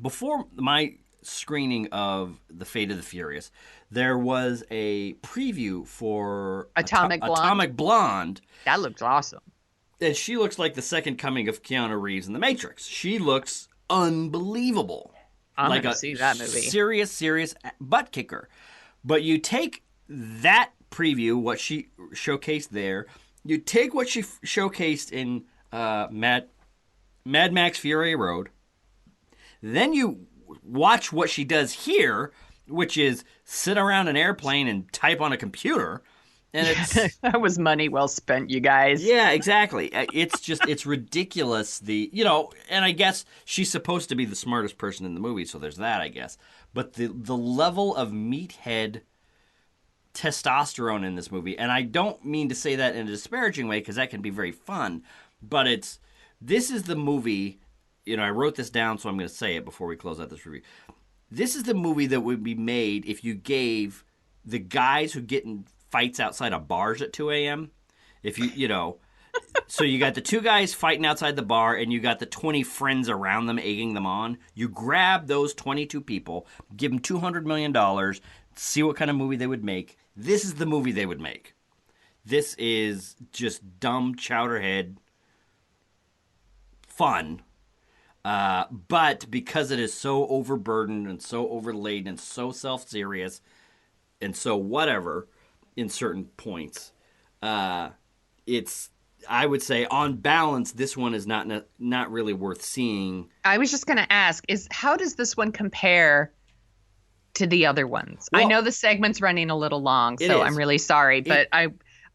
Speaker 1: before my screening of The Fate of the Furious, there was a preview for
Speaker 2: Atomic
Speaker 1: Blonde.
Speaker 2: That looks awesome.
Speaker 1: And she looks like the second coming of Keanu Reeves in The Matrix. She looks unbelievable.
Speaker 2: I'm
Speaker 1: like
Speaker 2: going to see that movie.
Speaker 1: Serious butt kicker. But you take that preview, what she showcased there, you take what she showcased in Mad Max Fury Road, then you watch what she does here, which is sit around an airplane and type on a computer. And it's
Speaker 2: that was money well spent, you guys.
Speaker 1: Yeah, exactly. It's ridiculous. And I guess she's supposed to be the smartest person in the movie, so there's that, I guess. But the level of meathead testosterone in this movie, and I don't mean to say that in a disparaging way because that can be very fun, but this is the movie. I wrote this down, so I'm going to say it before we close out this review. This is the movie that would be made if you gave the guys who get in fights outside of bars at 2 a.m. If so you got the two guys fighting outside the bar, and you got the 20 friends around them egging them on. You grab those 22 people, give them $200 million, see what kind of movie they would make. This is the movie they would make. This is just dumb chowderhead fun. But because it is so overburdened and so overladen and so self-serious and so whatever in certain points, it's, I would say, on balance, this one is not really worth seeing.
Speaker 2: I was just going to ask, how does this one compare to the other ones?
Speaker 1: Well,
Speaker 2: I know the segment's running a little long, so I'm really sorry, but I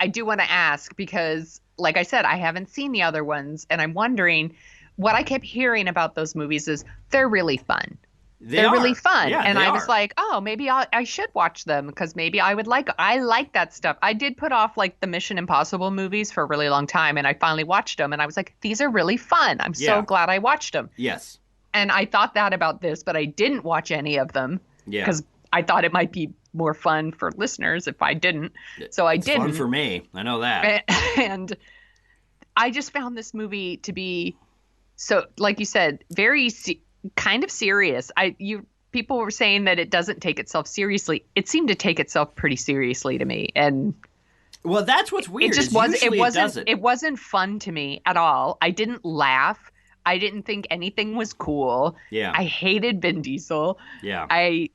Speaker 2: do want to ask because, like I said, I haven't seen the other ones, and I'm wondering. What I kept hearing about those movies is they're really fun. They're really fun.
Speaker 1: Yeah,
Speaker 2: and I was like, oh, maybe I should watch them because maybe I like that stuff. I did put off like the Mission Impossible movies for a really long time, and I finally watched them, and I was like, these are really fun. I'm so glad I watched them.
Speaker 1: Yes.
Speaker 2: And I thought that about this, but I didn't watch any of them because I thought it might be more fun for listeners if I didn't. So I didn't.
Speaker 1: Fun for me. I know that.
Speaker 2: And I just found this movie to be... So, like you said, very kind of serious. People were saying that it doesn't take itself seriously. It seemed to take itself pretty seriously to me, and
Speaker 1: well, that's what's weird.
Speaker 2: It just It wasn't fun to me at all. I didn't laugh. I didn't think anything was cool.
Speaker 1: Yeah.
Speaker 2: I hated Vin Diesel.
Speaker 1: Yeah.
Speaker 2: I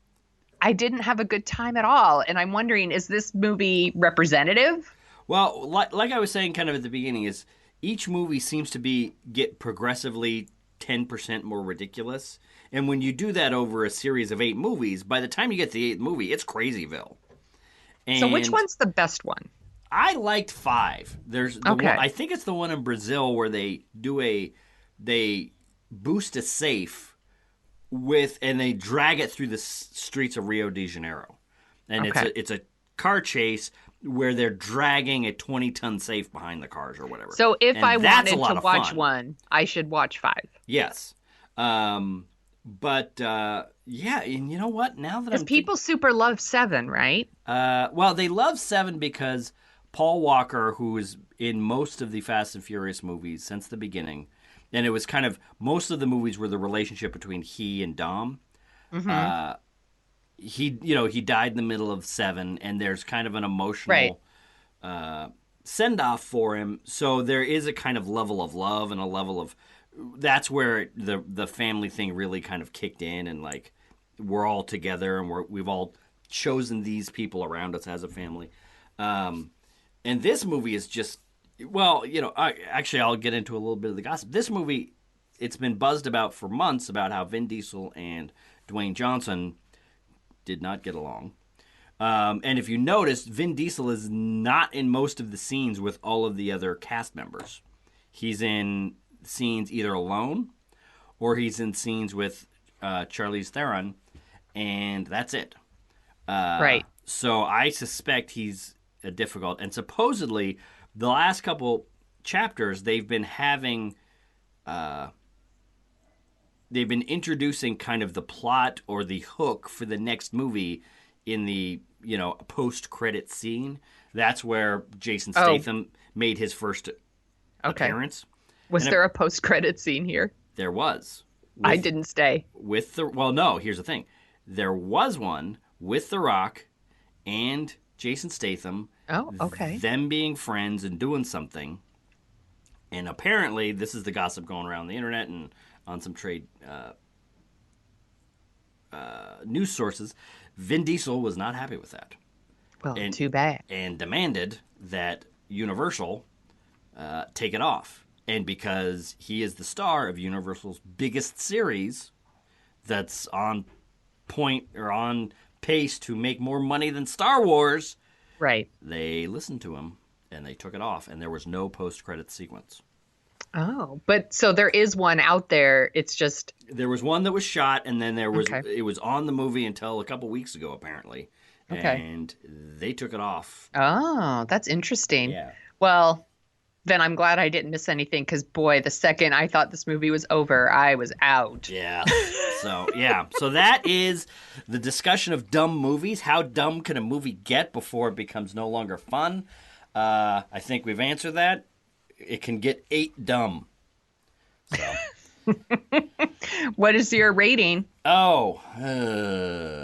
Speaker 2: didn't have a good time at all, and I'm wondering, is this movie representative?
Speaker 1: Well, like I was saying, kind of at the beginning, is. Each movie seems to get progressively 10% more ridiculous. And when you do that over a series of 8 movies, by the time you get to the 8th movie, it's Crazyville.
Speaker 2: So which one's the best one?
Speaker 1: I liked 5. There's the one, I think it's the one in Brazil where they boost a safe and they drag it through the streets of Rio de Janeiro. And it's a car chase where they're dragging a 20-ton safe behind the cars or whatever.
Speaker 2: So if
Speaker 1: And
Speaker 2: I
Speaker 1: that's
Speaker 2: wanted
Speaker 1: a lot
Speaker 2: to
Speaker 1: of
Speaker 2: watch
Speaker 1: fun.
Speaker 2: one, I should watch 5.
Speaker 1: Yes. Yeah, and you know what? Now that
Speaker 2: Because people super love 7, right?
Speaker 1: well, they love 7 because Paul Walker, who is in most of the Fast and Furious movies since the beginning, and it was kind of most of the movies were the relationship between he and Dom. He died in the middle of 7, and there's kind of an emotional send off for him. So there is a kind of level of love and a level of that's where the family thing really kind of kicked in, and like we're all together and we've all chosen these people around us as a family. And this movie is just, well, I'll get into a little bit of the gossip. This movie, it's been buzzed about for months about how Vin Diesel and Dwayne Johnson did not get along. And if you notice, Vin Diesel is not in most of the scenes with all of the other cast members. He's in scenes either alone or he's in scenes with Charlize Theron, and that's it.
Speaker 2: Right.
Speaker 1: So I suspect he's difficult. And supposedly, the last couple chapters, they've been introducing kind of the plot or the hook for the next movie in the post-credit scene. That's where Jason Statham made his first appearance.
Speaker 2: Was there a post-credit scene here?
Speaker 1: There was.
Speaker 2: I didn't stay.
Speaker 1: No, here's the thing. There was one with The Rock and Jason Statham.
Speaker 2: Oh, okay.
Speaker 1: Them being friends and doing something. And apparently, this is the gossip going around the internet and on some trade news sources, Vin Diesel was not happy with that.
Speaker 2: Well, too bad.
Speaker 1: And demanded that Universal take it off. And because he is the star of Universal's biggest series that's on point or on pace to make more money than Star Wars,
Speaker 2: right?
Speaker 1: They listened to him and they took it off, and there was no post-credit sequence.
Speaker 2: Oh, but so there is one out there. It's just
Speaker 1: there was one that was shot, and then there was it was on the movie until a couple weeks ago, apparently.
Speaker 2: Okay.
Speaker 1: And they took it off.
Speaker 2: Oh, that's interesting.
Speaker 1: Yeah.
Speaker 2: Well, then I'm glad I didn't miss anything because, boy, the second I thought this movie was over, I was out.
Speaker 1: Yeah. So that is the discussion of dumb movies. How dumb can a movie get before it becomes no longer fun? I think we've answered that. It can get 8 dumb. So.
Speaker 2: What is your rating?
Speaker 1: Oh.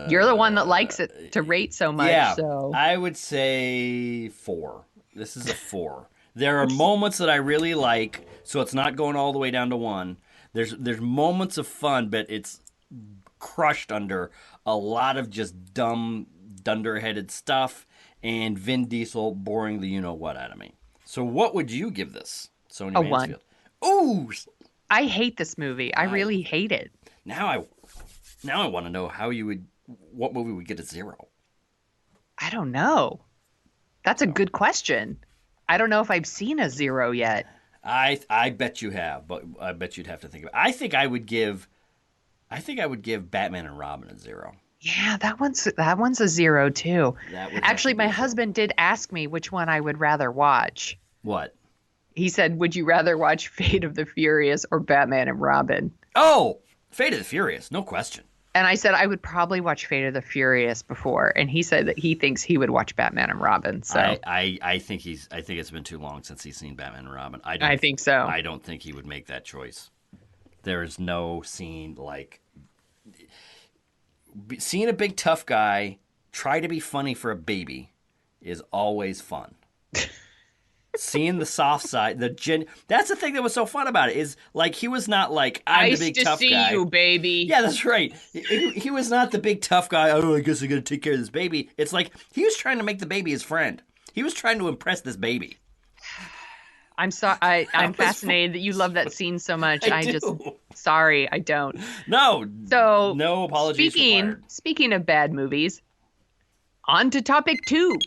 Speaker 2: You're the one that likes it to rate so much.
Speaker 1: Yeah,
Speaker 2: so.
Speaker 1: I would say 4. This is a 4. There are moments that I really like, so it's not going all the way down to 1. There's moments of fun, but it's crushed under a lot of just dumb, dunderheaded stuff, and Vin Diesel boring the you-know-what out of me. So what would you give this, Sonia Mansfield?
Speaker 2: 1.
Speaker 1: Ooh!
Speaker 2: I hate this movie. I really hate it.
Speaker 1: Now I want to know what movie would get a 0.
Speaker 2: I don't know. That's a good question. I don't know if I've seen a 0 yet.
Speaker 1: I bet you have, but I bet you'd have to think about it. I think I would give Batman and Robin a 0.
Speaker 2: Yeah, that one's a 0 too. Actually, my
Speaker 1: 0.
Speaker 2: husband did ask me which one I would rather watch.
Speaker 1: What?
Speaker 2: He said, "Would you rather watch Fate of the Furious or Batman and Robin?"
Speaker 1: Oh, Fate of the Furious, no question.
Speaker 2: And I said I would probably watch Fate of the Furious before, and he said that he thinks he would watch Batman and Robin. So
Speaker 1: I think it's been too long since he's seen Batman and Robin.
Speaker 2: I think so.
Speaker 1: I don't think he would make that choice. There is no scene like seeing a big tough guy try to be funny for a baby is always fun. Seeing the soft side, that's the thing that was so fun about it, is like he was not like, I'm the big tough guy.
Speaker 2: Nice to see you, baby.
Speaker 1: Yeah, that's right. He was not the big tough guy, oh, I guess I gotta take care of this baby. It's like he was trying to make the baby his friend. He was trying to impress this baby.
Speaker 2: I'm sorry. I'm fascinated that you love that scene so much. Sorry, I don't.
Speaker 1: No.
Speaker 2: So
Speaker 1: no apologies required.
Speaker 2: Speaking of bad movies, on to topic 2.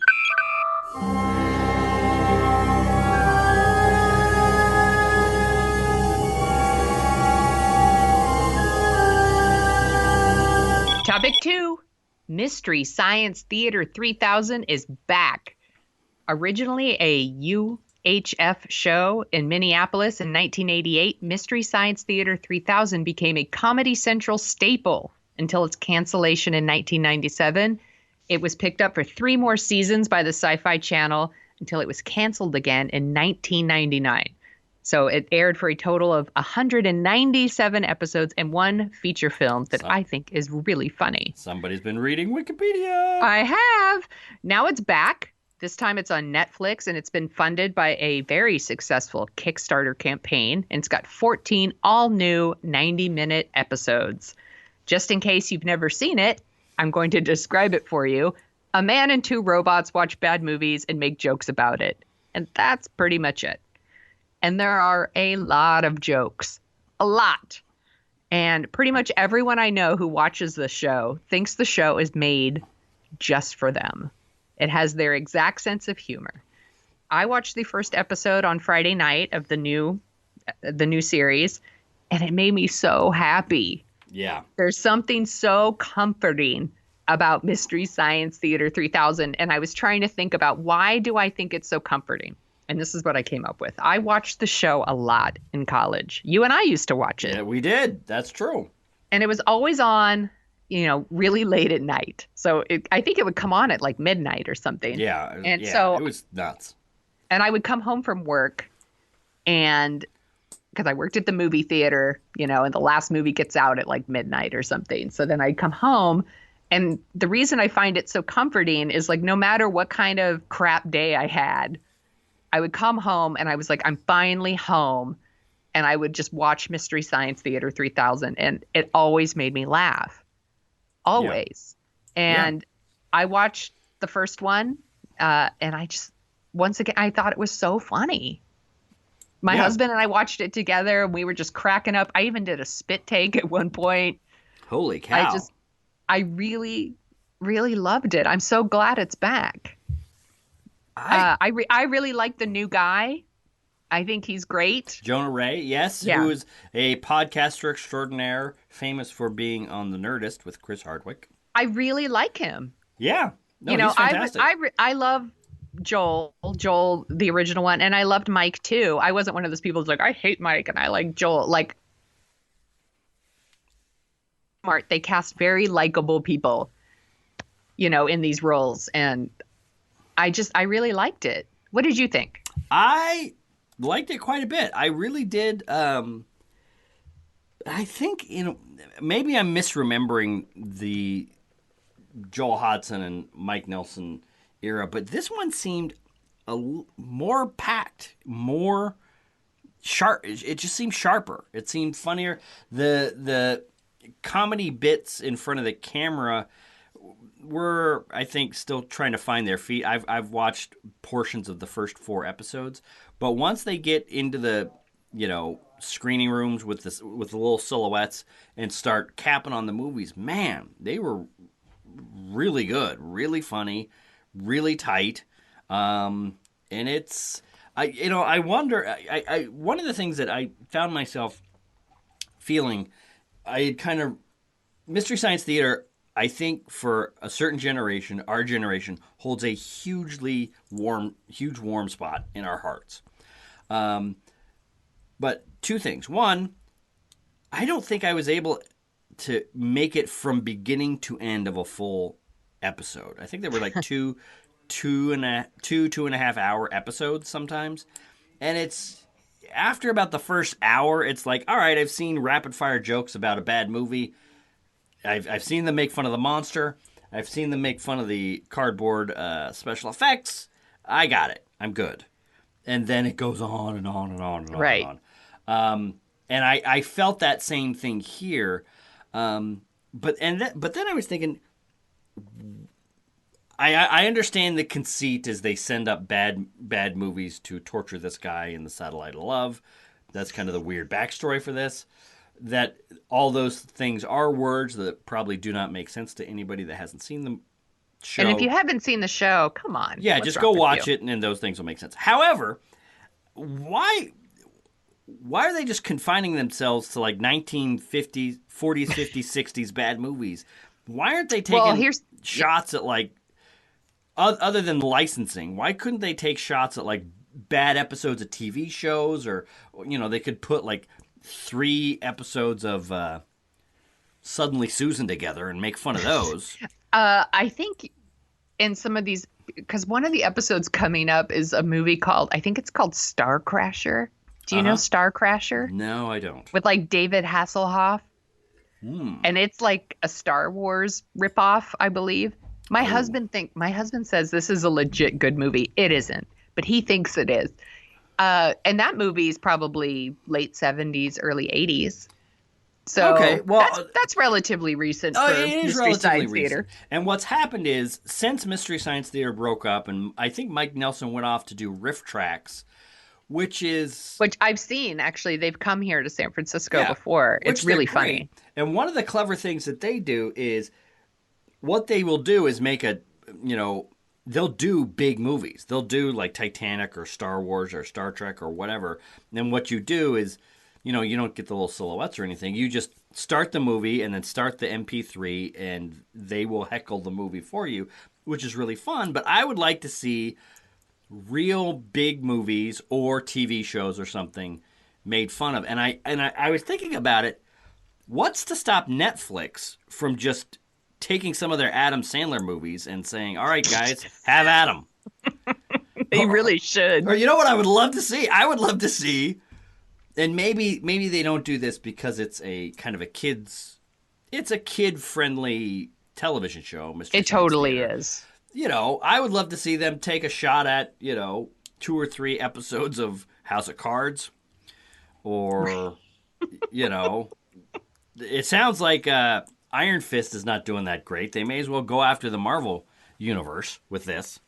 Speaker 2: Topic 2, Mystery Science Theater 3000 is back. Originally a UHF show in Minneapolis in 1988, Mystery Science Theater 3000 became a Comedy Central staple until its cancellation in 1997. It was picked up for 3 more seasons by the Sci-Fi Channel until it was canceled again in 1999. So it aired for a total of 197 episodes and 1 feature film that I think is really funny.
Speaker 1: Somebody's been reading Wikipedia.
Speaker 2: I have. Now it's back. This time it's on Netflix, and it's been funded by a very successful Kickstarter campaign. And it's got 14 all-new 90-minute episodes. Just in case you've never seen it, I'm going to describe it for you. A man and 2 robots watch bad movies and make jokes about it. And that's pretty much it. And there are a lot of jokes. A lot. And pretty much everyone I know who watches the show thinks the show is made just for them. It has their exact sense of humor. I watched the first episode on Friday night of the new series, and it made me so happy.
Speaker 1: Yeah.
Speaker 2: There's something so comforting about Mystery Science Theater 3000, and I was trying to think about why do I think it's so comforting? And this is what I came up with. I watched the show a lot in college. You and I used to watch it.
Speaker 1: Yeah, we did. That's true.
Speaker 2: And it was always on, really late at night. So I think it would come on at like midnight or something.
Speaker 1: Yeah.
Speaker 2: And
Speaker 1: yeah,
Speaker 2: so
Speaker 1: it was nuts.
Speaker 2: And I would come home from work, and because I worked at the movie theater, and the last movie gets out at like midnight or something. So then I'd come home. And the reason I find it so comforting is like no matter what kind of crap day I had, I would come home and I was like, I'm finally home. And I would just watch Mystery Science Theater 3000. And it always made me laugh. Always. Yeah. And I watched the first one. And I just, once again, I thought it was so funny. My husband and I watched it together, and we were just cracking up. I even did a spit take at one point.
Speaker 1: Holy cow.
Speaker 2: I really, really loved it. I'm so glad it's back. I really like the new guy. I think he's great.
Speaker 1: Jonah Ray, yes,
Speaker 2: Yeah.
Speaker 1: who is a podcaster extraordinaire, famous for being on The Nerdist with Chris Hardwick.
Speaker 2: I really like him.
Speaker 1: Yeah. No, he's fantastic.
Speaker 2: I love Joel, the original one, and I loved Mike too. I wasn't one of those people who's like, I hate Mike and I like Joel. Like, smart. They cast very likable people, in these roles, and I really liked it. What did you think?
Speaker 1: I liked it quite a bit. I really did. I think, maybe I'm misremembering the Joel Hodgson and Mike Nelson era, but this one seemed more packed, more sharp. It just seemed sharper. It seemed funnier. The comedy bits in front of the camera were, I think, still trying to find their feet. I've watched portions of the first 4 episodes, but once they get into the screening rooms with the little silhouettes and start capping on the movies, man, they were really good, really funny, really tight. And it's I wonder. One of the things that I found myself feeling, I had kind of Mystery Science Theater, I think for a certain generation, our generation, holds a huge warm spot in our hearts. But 2 things. One, I don't think I was able to make it from beginning to end of a full episode. I think there were like two and a half hour episodes sometimes. And it's after about the first hour, it's like, all right, I've seen rapid fire jokes about a bad movie. I've seen them make fun of the monster. I've seen them make fun of the cardboard special effects. I got it. I'm good. And then it goes on and on and on and on
Speaker 2: Right.
Speaker 1: and on. And I felt that same thing here. But then I was thinking, I understand the conceit as they send up bad movies to torture this guy in the Satellite of Love. That's kind of the weird backstory for this. That all those things are words that probably do not make sense to anybody that hasn't seen the show.
Speaker 2: And if you haven't seen the show, come on.
Speaker 1: Yeah,
Speaker 2: what's
Speaker 1: just
Speaker 2: wrong
Speaker 1: go
Speaker 2: with
Speaker 1: watch
Speaker 2: you?
Speaker 1: it, and those things will make sense. However, why are they just confining themselves to like 1950s, 40s, 50s, 60s bad movies? Why aren't they taking...
Speaker 2: Well,
Speaker 1: shots at like other than licensing, why couldn't they take shots at like bad episodes of TV shows, or they could put like 3 episodes of Suddenly Susan together and make fun of those.
Speaker 2: I think in some of these, because one of the episodes coming up is a movie called, I think it's called Star Crasher. Do you know Star Crasher?
Speaker 1: No, I don't.
Speaker 2: With like David Hasselhoff. And it's like a Star Wars ripoff, I believe. My husband says this is a legit good movie. It isn't, but he thinks it is. And that movie is probably late 70s, early 80s. So
Speaker 1: okay, well,
Speaker 2: that's relatively recent for Mystery Science Theater.
Speaker 1: And what's happened is, since Mystery Science Theater broke up, and I think Mike Nelson went off to do Riff Tracks, which I've seen, actually. They've come here to San Francisco before. It's really funny. And one of the clever things that they do is, what they will do is make they'll do big movies. They'll do like Titanic or Star Wars or Star Trek or whatever. And then what you do is, you don't get the little silhouettes or anything. You just start the movie and then start the MP3, and they will heckle the movie for you, which is really fun. But I would like to see real big movies or TV shows or something made fun of. And I was thinking about it. What's to stop Netflix from just taking some of their Adam Sandler movies and saying, all right, guys, have at 'em.
Speaker 2: They really should.
Speaker 1: Or you know what I would love to see? I would love to see, and maybe they don't do this because it's a kind of it's a kid-friendly television show.
Speaker 2: It totally is.
Speaker 1: I would love to see them take a shot at, 2 or 3 episodes of House of Cards, or, it sounds like Iron Fist is not doing that great. They may as well go after the Marvel universe with this.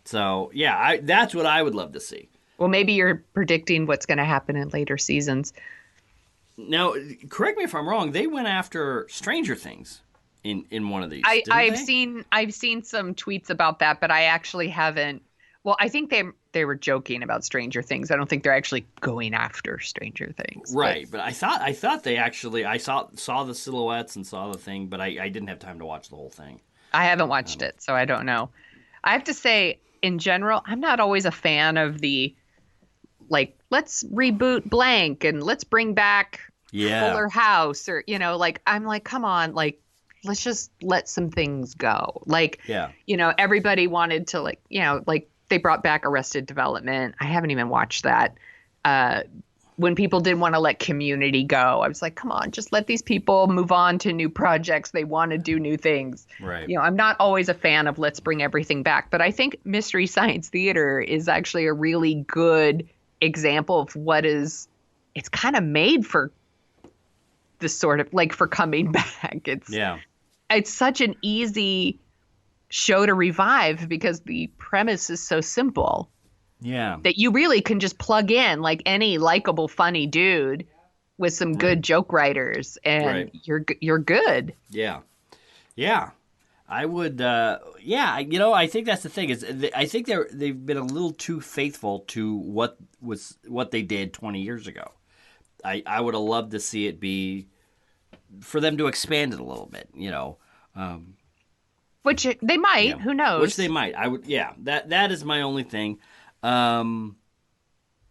Speaker 1: So, yeah, that's what I would love to see.
Speaker 2: Well, maybe you're predicting what's going to happen in later seasons.
Speaker 1: Now, correct me if I'm wrong. They went after Stranger Things in one of these.
Speaker 2: I've seen some tweets about that, but I actually haven't. Well, I think they were joking about Stranger Things. I don't think they're actually going after Stranger Things.
Speaker 1: Right, but I thought they actually, I saw the silhouettes and saw the thing, but I didn't have time to watch the whole thing.
Speaker 2: I haven't watched it, so I don't know. I have to say, in general, I'm not always a fan of the, like, let's reboot blank and let's bring back Fuller House, or, I'm like, come on, like, let's just let some things go. Like, everybody wanted to, like, they brought back Arrested Development. I haven't even watched that. When people didn't want to let Community go, I was like, come on, just let these people move on to new projects. They want to do new things.
Speaker 1: Right.
Speaker 2: I'm not always a fan of let's bring everything back. But I think Mystery Science Theater is actually a really good example of it's kind of made for this sort of, like, for coming back. It's such an easy show to revive because the premise is so simple.
Speaker 1: Yeah.
Speaker 2: That you really can just plug in like any likable, funny dude with some good joke writers, and you're good.
Speaker 1: Yeah. Yeah. I would, I think that's the thing. I think they've been a little too faithful to what they did 20 years ago. I would have loved to see it be, for them to expand it a little bit,
Speaker 2: Which they might. Who knows?
Speaker 1: Which they might. I would. Yeah. That is my only thing.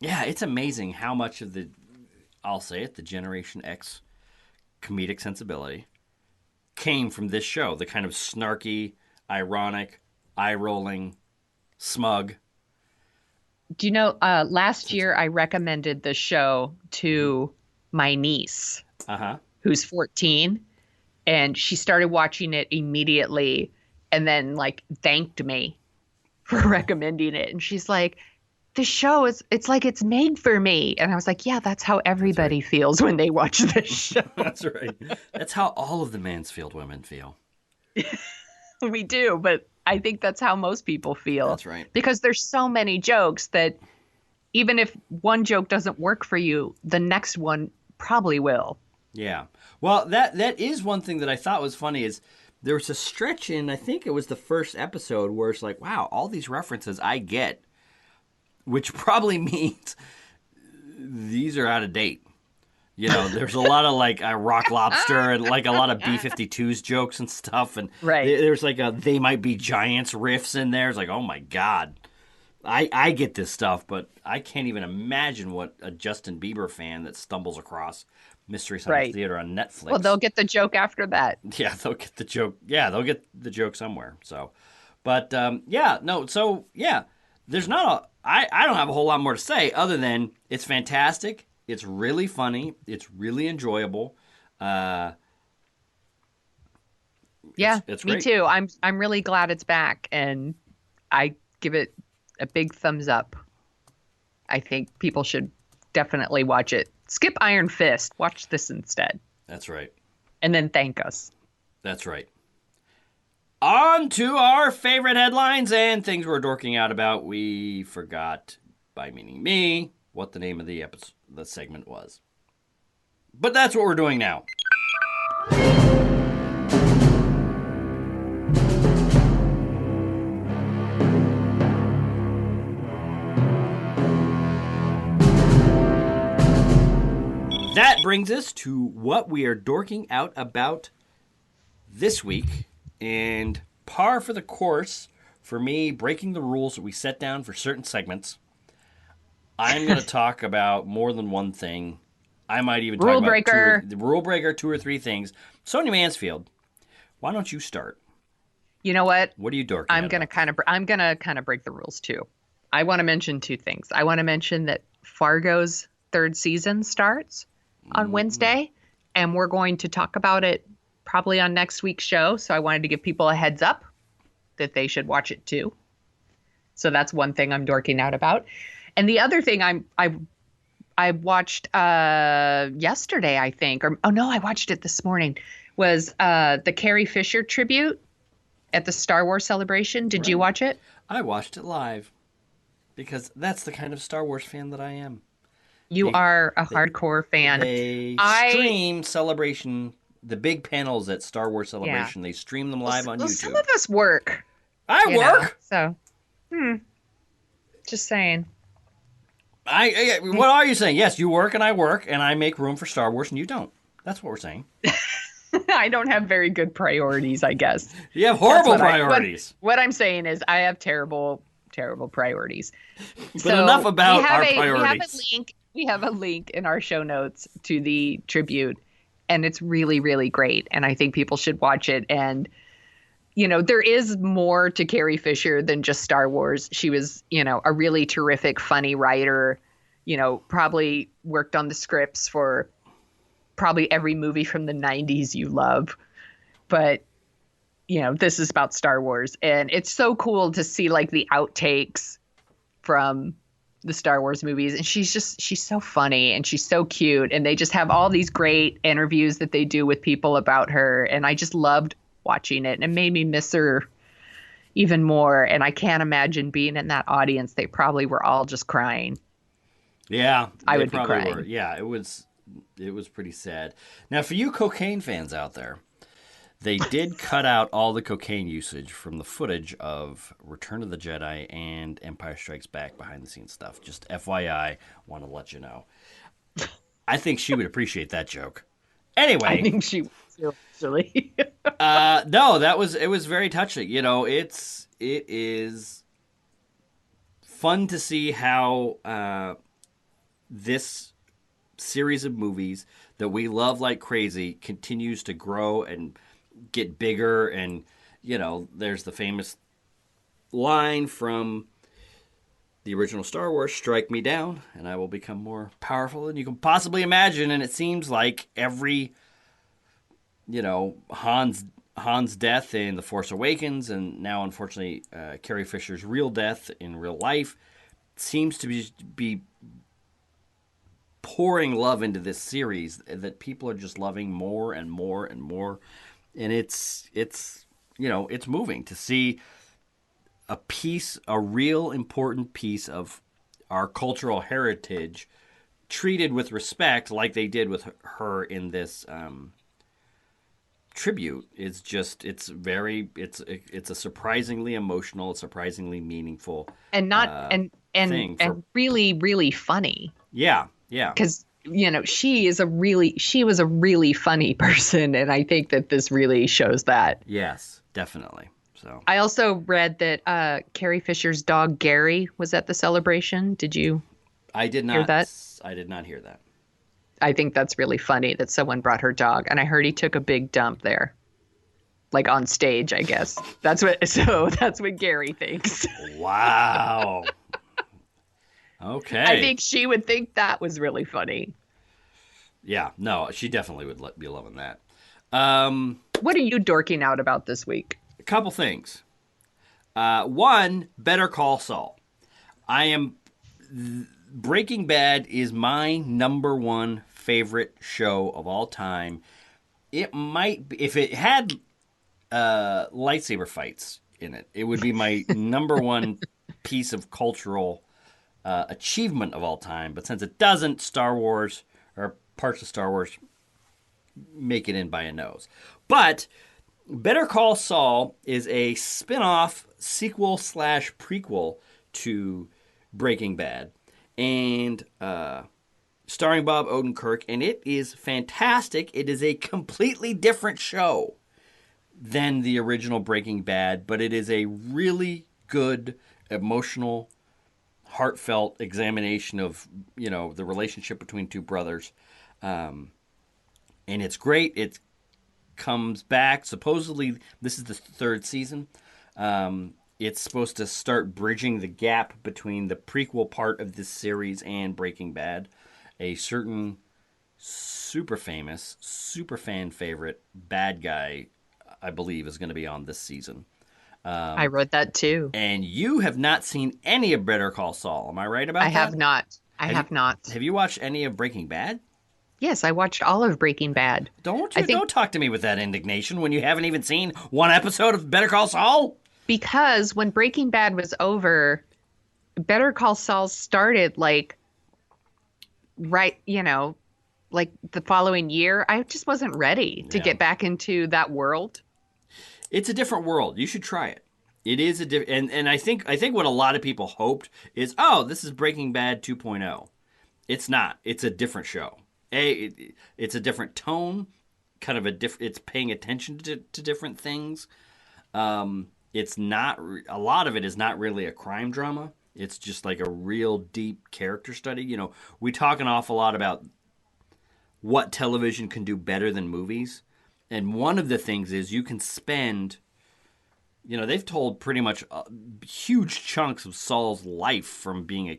Speaker 1: It's amazing how much of the Generation X comedic sensibility came from this show. The kind of snarky, ironic, eye-rolling, smug.
Speaker 2: Do you know, last year I recommended the show to my niece, who's 14, and she started watching it immediately and then, like, thanked me for recommending it. And she's like, the show it's like it's made for me. And I was like, yeah, that's how everybody feels when they watch this show.
Speaker 1: That's right. That's how all of the Mansfield women feel.
Speaker 2: We do, but I think that's how most people feel.
Speaker 1: That's right.
Speaker 2: Because there's so many jokes that even if one joke doesn't work for you, the next one probably will.
Speaker 1: Yeah. Well, that is one thing that I thought was funny is there was a stretch in, I think it was the first episode, where it's like, wow, all these references I get, which probably means these are out of date. You know, there's a lot of like Rock Lobster and like a lot of B-52s jokes and stuff. And
Speaker 2: Right.
Speaker 1: there's like a They Might Be Giants riffs in there. It's like, oh my God. I get this stuff, but I can't even imagine what a Justin Bieber fan that stumbles across Mystery Science
Speaker 2: Right.
Speaker 1: Theater on Netflix.
Speaker 2: Well, they'll get the joke after that.
Speaker 1: Yeah, they'll get the joke. Yeah, they'll get the joke somewhere. So, but yeah, no. So yeah, there's not a. I don't have a whole lot more to say other than it's fantastic. It's really funny. It's really enjoyable.
Speaker 2: Yeah,
Speaker 1: it's
Speaker 2: me
Speaker 1: great.
Speaker 2: too. I'm really glad it's back, and I give it a big thumbs up. I think people should definitely watch it. Skip Iron Fist. Watch this instead,
Speaker 1: That's right.
Speaker 2: and then thank us.
Speaker 1: That's right. On to our favorite headlines and things we're dorking out about. We forgot, by meaning me, what the name of the segment was. But that's what we're doing now. That brings us to what we are dorking out about this week. And par for the course for me, breaking the rules that we set down for certain segments. I'm going to talk about more than one thing. I might even talk
Speaker 2: Rule
Speaker 1: about
Speaker 2: breaker.
Speaker 1: the rule breaker, 2 or 3 things. Sonia Mansfield, why don't you start?
Speaker 2: You know what?
Speaker 1: What are you dorking
Speaker 2: I'm
Speaker 1: out
Speaker 2: gonna
Speaker 1: about?
Speaker 2: kind of break the rules too. I want to mention 2 things. I want to mention that Fargo's 3rd season starts on Wednesday, and we're going to talk about it probably on next week's show. So I wanted to give people a heads up that they should watch it too. So that's one thing I'm dorking out about. And the other thing I watched yesterday, I think, or oh no, I watched it this morning, was the Carrie Fisher tribute at the Star Wars Celebration. Did you watch it?
Speaker 1: I watched it live because that's the kind of Star Wars fan that I am.
Speaker 2: You are a hardcore fan.
Speaker 1: They stream Celebration, the big panels at Star Wars Celebration. They stream them live on YouTube.
Speaker 2: Some of us work.
Speaker 1: I
Speaker 2: you
Speaker 1: work.
Speaker 2: know, so, just saying.
Speaker 1: What are you saying? Yes, you work and I make room for Star Wars and you don't. That's what we're saying.
Speaker 2: I don't have very good priorities, I guess.
Speaker 1: You have horrible priorities.
Speaker 2: What I'm saying is I have terrible priorities.
Speaker 1: But enough about our priorities.
Speaker 2: We have a link in our show notes to the tribute, and it's really, really great. And I think people should watch it. And, you know, there is more to Carrie Fisher than just Star Wars. She was, you know, a really terrific, funny writer, you know, probably worked on the scripts for probably every movie from the 90s you love. But, you know, this is about Star Wars. And it's so cool to see like the outtakes from the Star Wars movies. And she's so funny and she's so cute. And they just have all these great interviews that they do with people about her. And I just loved watching it, and it made me miss her even more. And I can't imagine being in that audience. They probably were all just crying.
Speaker 1: Yeah,
Speaker 2: I would be crying.
Speaker 1: were. Yeah, it was pretty sad. Now, for you cocaine fans out there, they did cut out all the cocaine usage from the footage of Return of the Jedi and Empire Strikes Back behind the scenes stuff. Just FYI, want to let you know. I think she would appreciate that joke. Anyway,
Speaker 2: I think she was actually.
Speaker 1: no, it was very touching. You know, it is fun to see how this series of movies that we love like crazy continues to grow and get bigger. And, you know, there's the famous line from the original Star Wars, "Strike me down and I will become more powerful than you can possibly imagine." And it seems like every, you know, Han's death in The Force Awakens, and now unfortunately Carrie Fisher's real death in real life, seems to be pouring love into this series that people are just loving more and more and more. And it's you know, it's moving to see a real important piece of our cultural heritage treated with respect like they did with her in this tribute. It's a surprisingly emotional, surprisingly meaningful
Speaker 2: and
Speaker 1: thing
Speaker 2: really, really funny.
Speaker 1: Yeah.
Speaker 2: Because she was a really funny person, and I think that this really shows that.
Speaker 1: Yes, definitely. So
Speaker 2: I also read that Carrie Fisher's dog Gary was at the celebration. Did you
Speaker 1: I did
Speaker 2: hear
Speaker 1: not.
Speaker 2: that?
Speaker 1: I did not hear that.
Speaker 2: I think that's really funny that someone brought her dog, and I heard he took a big dump there, like on stage, I guess. That's what Gary thinks.
Speaker 1: Wow. Okay.
Speaker 2: I think she would think that was really funny.
Speaker 1: Yeah. No, she definitely would be loving that.
Speaker 2: What are you dorking out about this week?
Speaker 1: A couple things. One, Better Call Saul. Breaking Bad is my number one favorite show of all time. It might be, if it had lightsaber fights in it, it would be my number one piece of cultural achievement of all time. But since it doesn't, Star Wars, or parts of Star Wars, make it in by a nose. But Better Call Saul is a spin-off sequel / prequel to Breaking Bad, and starring Bob Odenkirk, and it is fantastic. It is a completely different show than the original Breaking Bad, but it is a really good, emotional, heartfelt examination of, the relationship between two brothers. And it's great. It comes back. Supposedly, this is the third season. It's supposed to start bridging the gap between the prequel part of this series and Breaking Bad. A certain super famous, super fan favorite bad guy, I believe, is going to be on this season.
Speaker 2: I read that too.
Speaker 1: And you have not seen any of Better Call Saul. Am I right about that?
Speaker 2: I have not. I have not.
Speaker 1: Have you watched any of Breaking Bad?
Speaker 2: Yes, I watched all of Breaking Bad.
Speaker 1: Don't talk to me with that indignation when you haven't even seen one episode of Better Call Saul.
Speaker 2: Because when Breaking Bad was over, Better Call Saul started like the following year. I just wasn't ready to get back into that world.
Speaker 1: It's a different world. You should try it. It is a different, and I think what a lot of people hoped is, this is Breaking Bad 2.0. It's not. It's a different show. It's a different tone, kind of it's paying attention to different things. It's not, a lot of it is not really a crime drama. It's just like a real deep character study. We talk an awful lot about what television can do better than movies. And one of the things is you can spend, they've told pretty much huge chunks of Saul's life from being a,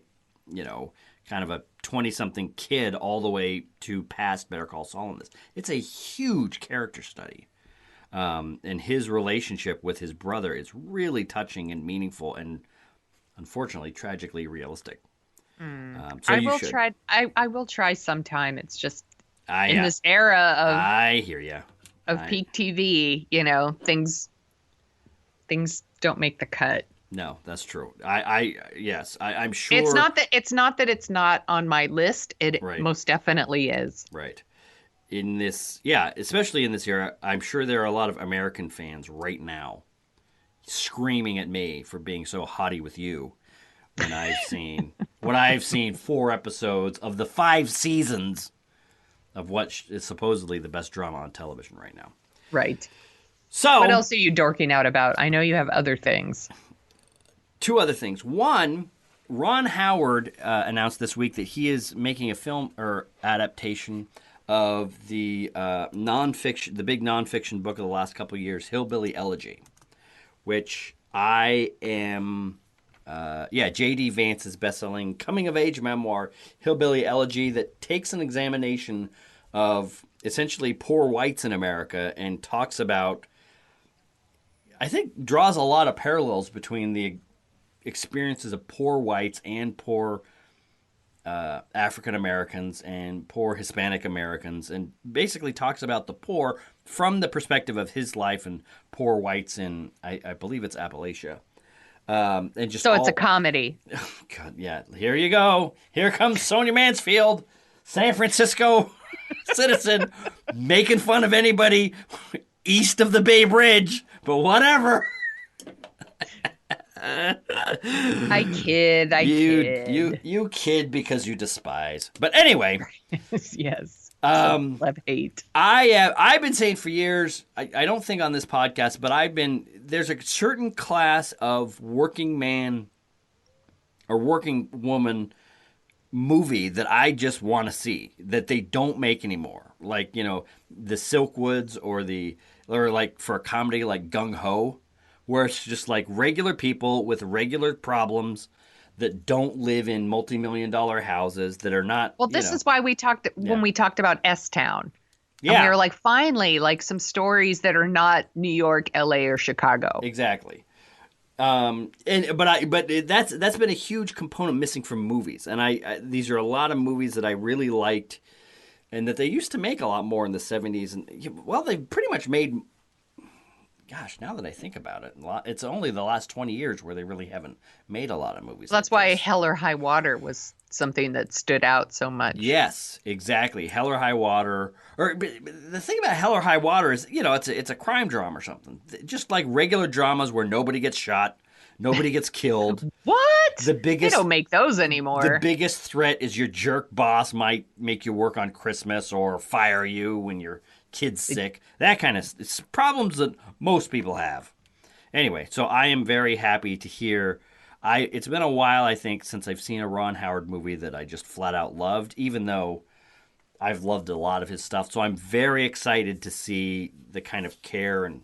Speaker 1: kind of a 20-something kid all the way to past Better Call Saul in this. It's a huge character study. And his relationship with his brother is really touching and meaningful and, unfortunately, tragically realistic. So
Speaker 2: I will try. I will try sometime. It's just in this era of
Speaker 1: I hear you.
Speaker 2: Of peak TV, things don't make the cut.
Speaker 1: No, that's true. I'm sure.
Speaker 2: It's not that it's not on my list. It most definitely is.
Speaker 1: Right. In this, especially in this era, I'm sure there are a lot of American fans right now screaming at me for being so haughty with you when I've seen 4 episodes of the 5 seasons of what is supposedly the best drama on television right now.
Speaker 2: Right.
Speaker 1: So,
Speaker 2: what else are you dorking out about? I know you have other things.
Speaker 1: 2 other things. One, Ron Howard announced this week that he is making a film or adaptation of the the big nonfiction book of the last couple of years, Hillbilly Elegy, which I am, J.D. Vance's best-selling coming-of-age memoir, Hillbilly Elegy, that takes an examination of essentially poor whites in America and talks about, I think, draws a lot of parallels between the experiences of poor whites and poor African Americans and poor Hispanic Americans, and basically talks about the poor from the perspective of his life and poor whites in, I believe it's Appalachia. And just
Speaker 2: so it's a comedy.
Speaker 1: God, yeah. Here you go. Here comes Sonia Mansfield, San Francisco citizen, making fun of anybody east of the Bay Bridge, but whatever.
Speaker 2: I kid.
Speaker 1: You kid because you despise. But anyway,
Speaker 2: Yes.
Speaker 1: um,
Speaker 2: Love hate.
Speaker 1: I've been saying for years. I don't think on this podcast, but there's a certain class of working man or working woman movie that I just want to see that they don't make anymore. Like, the Silkwoods or like for a comedy like Gung Ho, where it's just like regular people with regular problems that don't live in multi-million-dollar houses that are not.
Speaker 2: Well, this is why we talked when we talked about S-Town.
Speaker 1: Yeah.
Speaker 2: And we were like, finally, like some stories that are not New York, LA, or Chicago.
Speaker 1: Exactly. But that's been a huge component missing from movies, and these are a lot of movies that I really liked, and that they used to make a lot more in the 70s, and they pretty much made. Gosh, now that I think about it, it's only the last 20 years where they really haven't made a lot of movies.
Speaker 2: That's why Hell or High Water was something that stood out so much.
Speaker 1: Yes, exactly. Hell or High Water. But the thing about Hell or High Water is, it's a crime drama or something. Just like regular dramas where nobody gets shot, nobody gets killed.
Speaker 2: What?
Speaker 1: They
Speaker 2: don't make those anymore.
Speaker 1: The biggest threat is your jerk boss might make you work on Christmas or fire you when your kid's sick. That kind of it's problems that most people have. Anyway, so I am very happy to hear. It's been a while, I think, since I've seen a Ron Howard movie that I just flat out loved, even though I've loved a lot of his stuff. So I'm very excited to see the kind of care and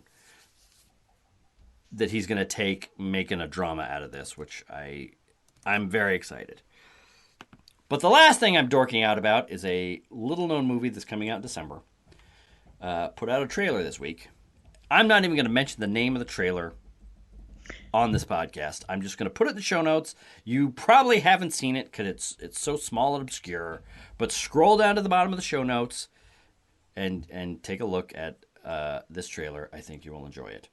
Speaker 1: that he's going to take making a drama out of this, which I'm very excited. But the last thing I'm dorking out about is a little-known movie that's coming out in December. Put out a trailer this week. I'm not even going to mention the name of the trailer on this podcast. I'm just going to put it in the show notes. You probably haven't seen it because it's so small and obscure. But scroll down to the bottom of the show notes and take a look at this trailer. I think you will enjoy it.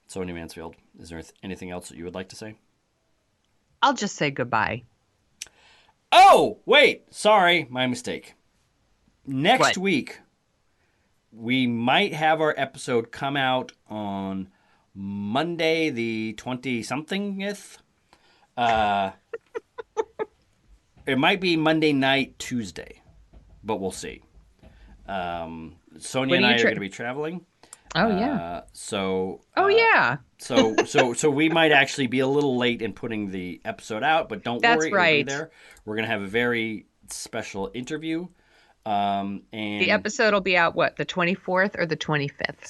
Speaker 1: Sonia Mansfield, is there anything else that you would like to say?
Speaker 2: I'll just say goodbye.
Speaker 1: Oh, wait. Sorry. My mistake. Next week, we might have our episode come out on Monday, the 20-somethingth. It might be Monday night, Tuesday, but we'll see. Sonia and I are going to be traveling.
Speaker 2: Oh, yeah.
Speaker 1: So we might actually be a little late in putting the episode out, but don't worry, it'll be there. We're going to have a very special interview. And
Speaker 2: the episode will be out, the 24th or the 25th?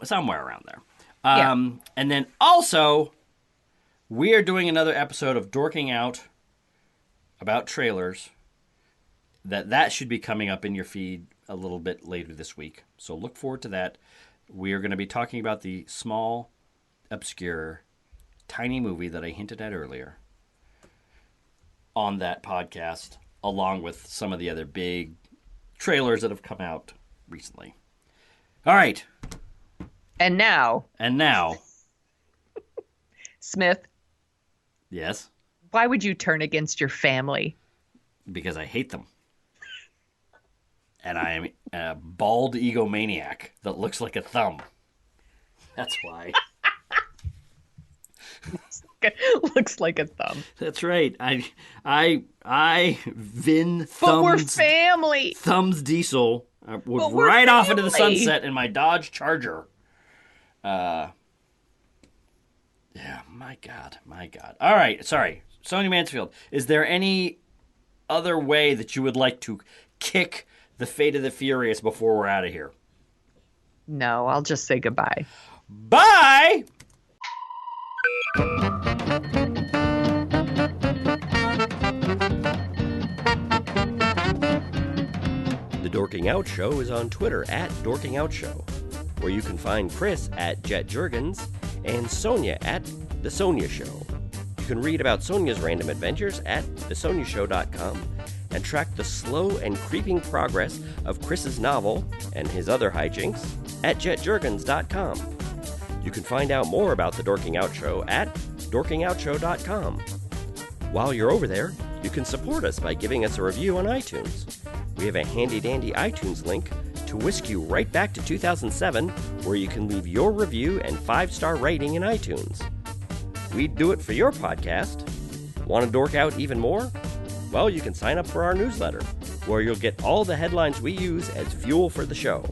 Speaker 1: Somewhere around there. And then also, we are doing another episode of Dorking Out about trailers. That should be coming up in your feed a little bit later this week. So look forward to that. We are going to be talking about the small, obscure, tiny movie that I hinted at earlier on that podcast, along with some of the other big trailers that have come out recently. All right.
Speaker 2: And now. Smith.
Speaker 1: Yes?
Speaker 2: Why would you turn against your family?
Speaker 1: Because I hate them. And I am a bald egomaniac that looks like a thumb. That's why.
Speaker 2: Looks like a thumb.
Speaker 1: That's right. I Vin Thumbs.
Speaker 2: But we're family.
Speaker 1: Thumbs Diesel would ride off into the sunset in my Dodge Charger. Yeah, my God. All right, sorry. Sonia Mansfield, is there any other way that you would like to kick the Fate of the Furious before we're out of here?
Speaker 2: No, I'll just say goodbye.
Speaker 1: Bye!
Speaker 5: The Dorking Out Show is on Twitter at Dorking Out Show, where you can find Chris at Jet Jurgens and Sonia at The Sonia Show. You can read about Sonia's random adventures at thesoniashow.com and track the slow and creeping progress of Chris's novel and his other hijinks at jetjurgens.com. You can find out more about the Dorking Out Show at dorkingoutshow.com. While you're over there, you can support us by giving us a review on iTunes. We have a handy-dandy iTunes link to whisk you right back to 2007, where you can leave your review and 5-star rating in iTunes. we'd do it for your podcast. Want to dork out even more? Well, you can sign up for our newsletter, where you'll get all the headlines we use as fuel for the show.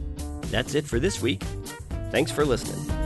Speaker 5: That's it for this week. Thanks for listening.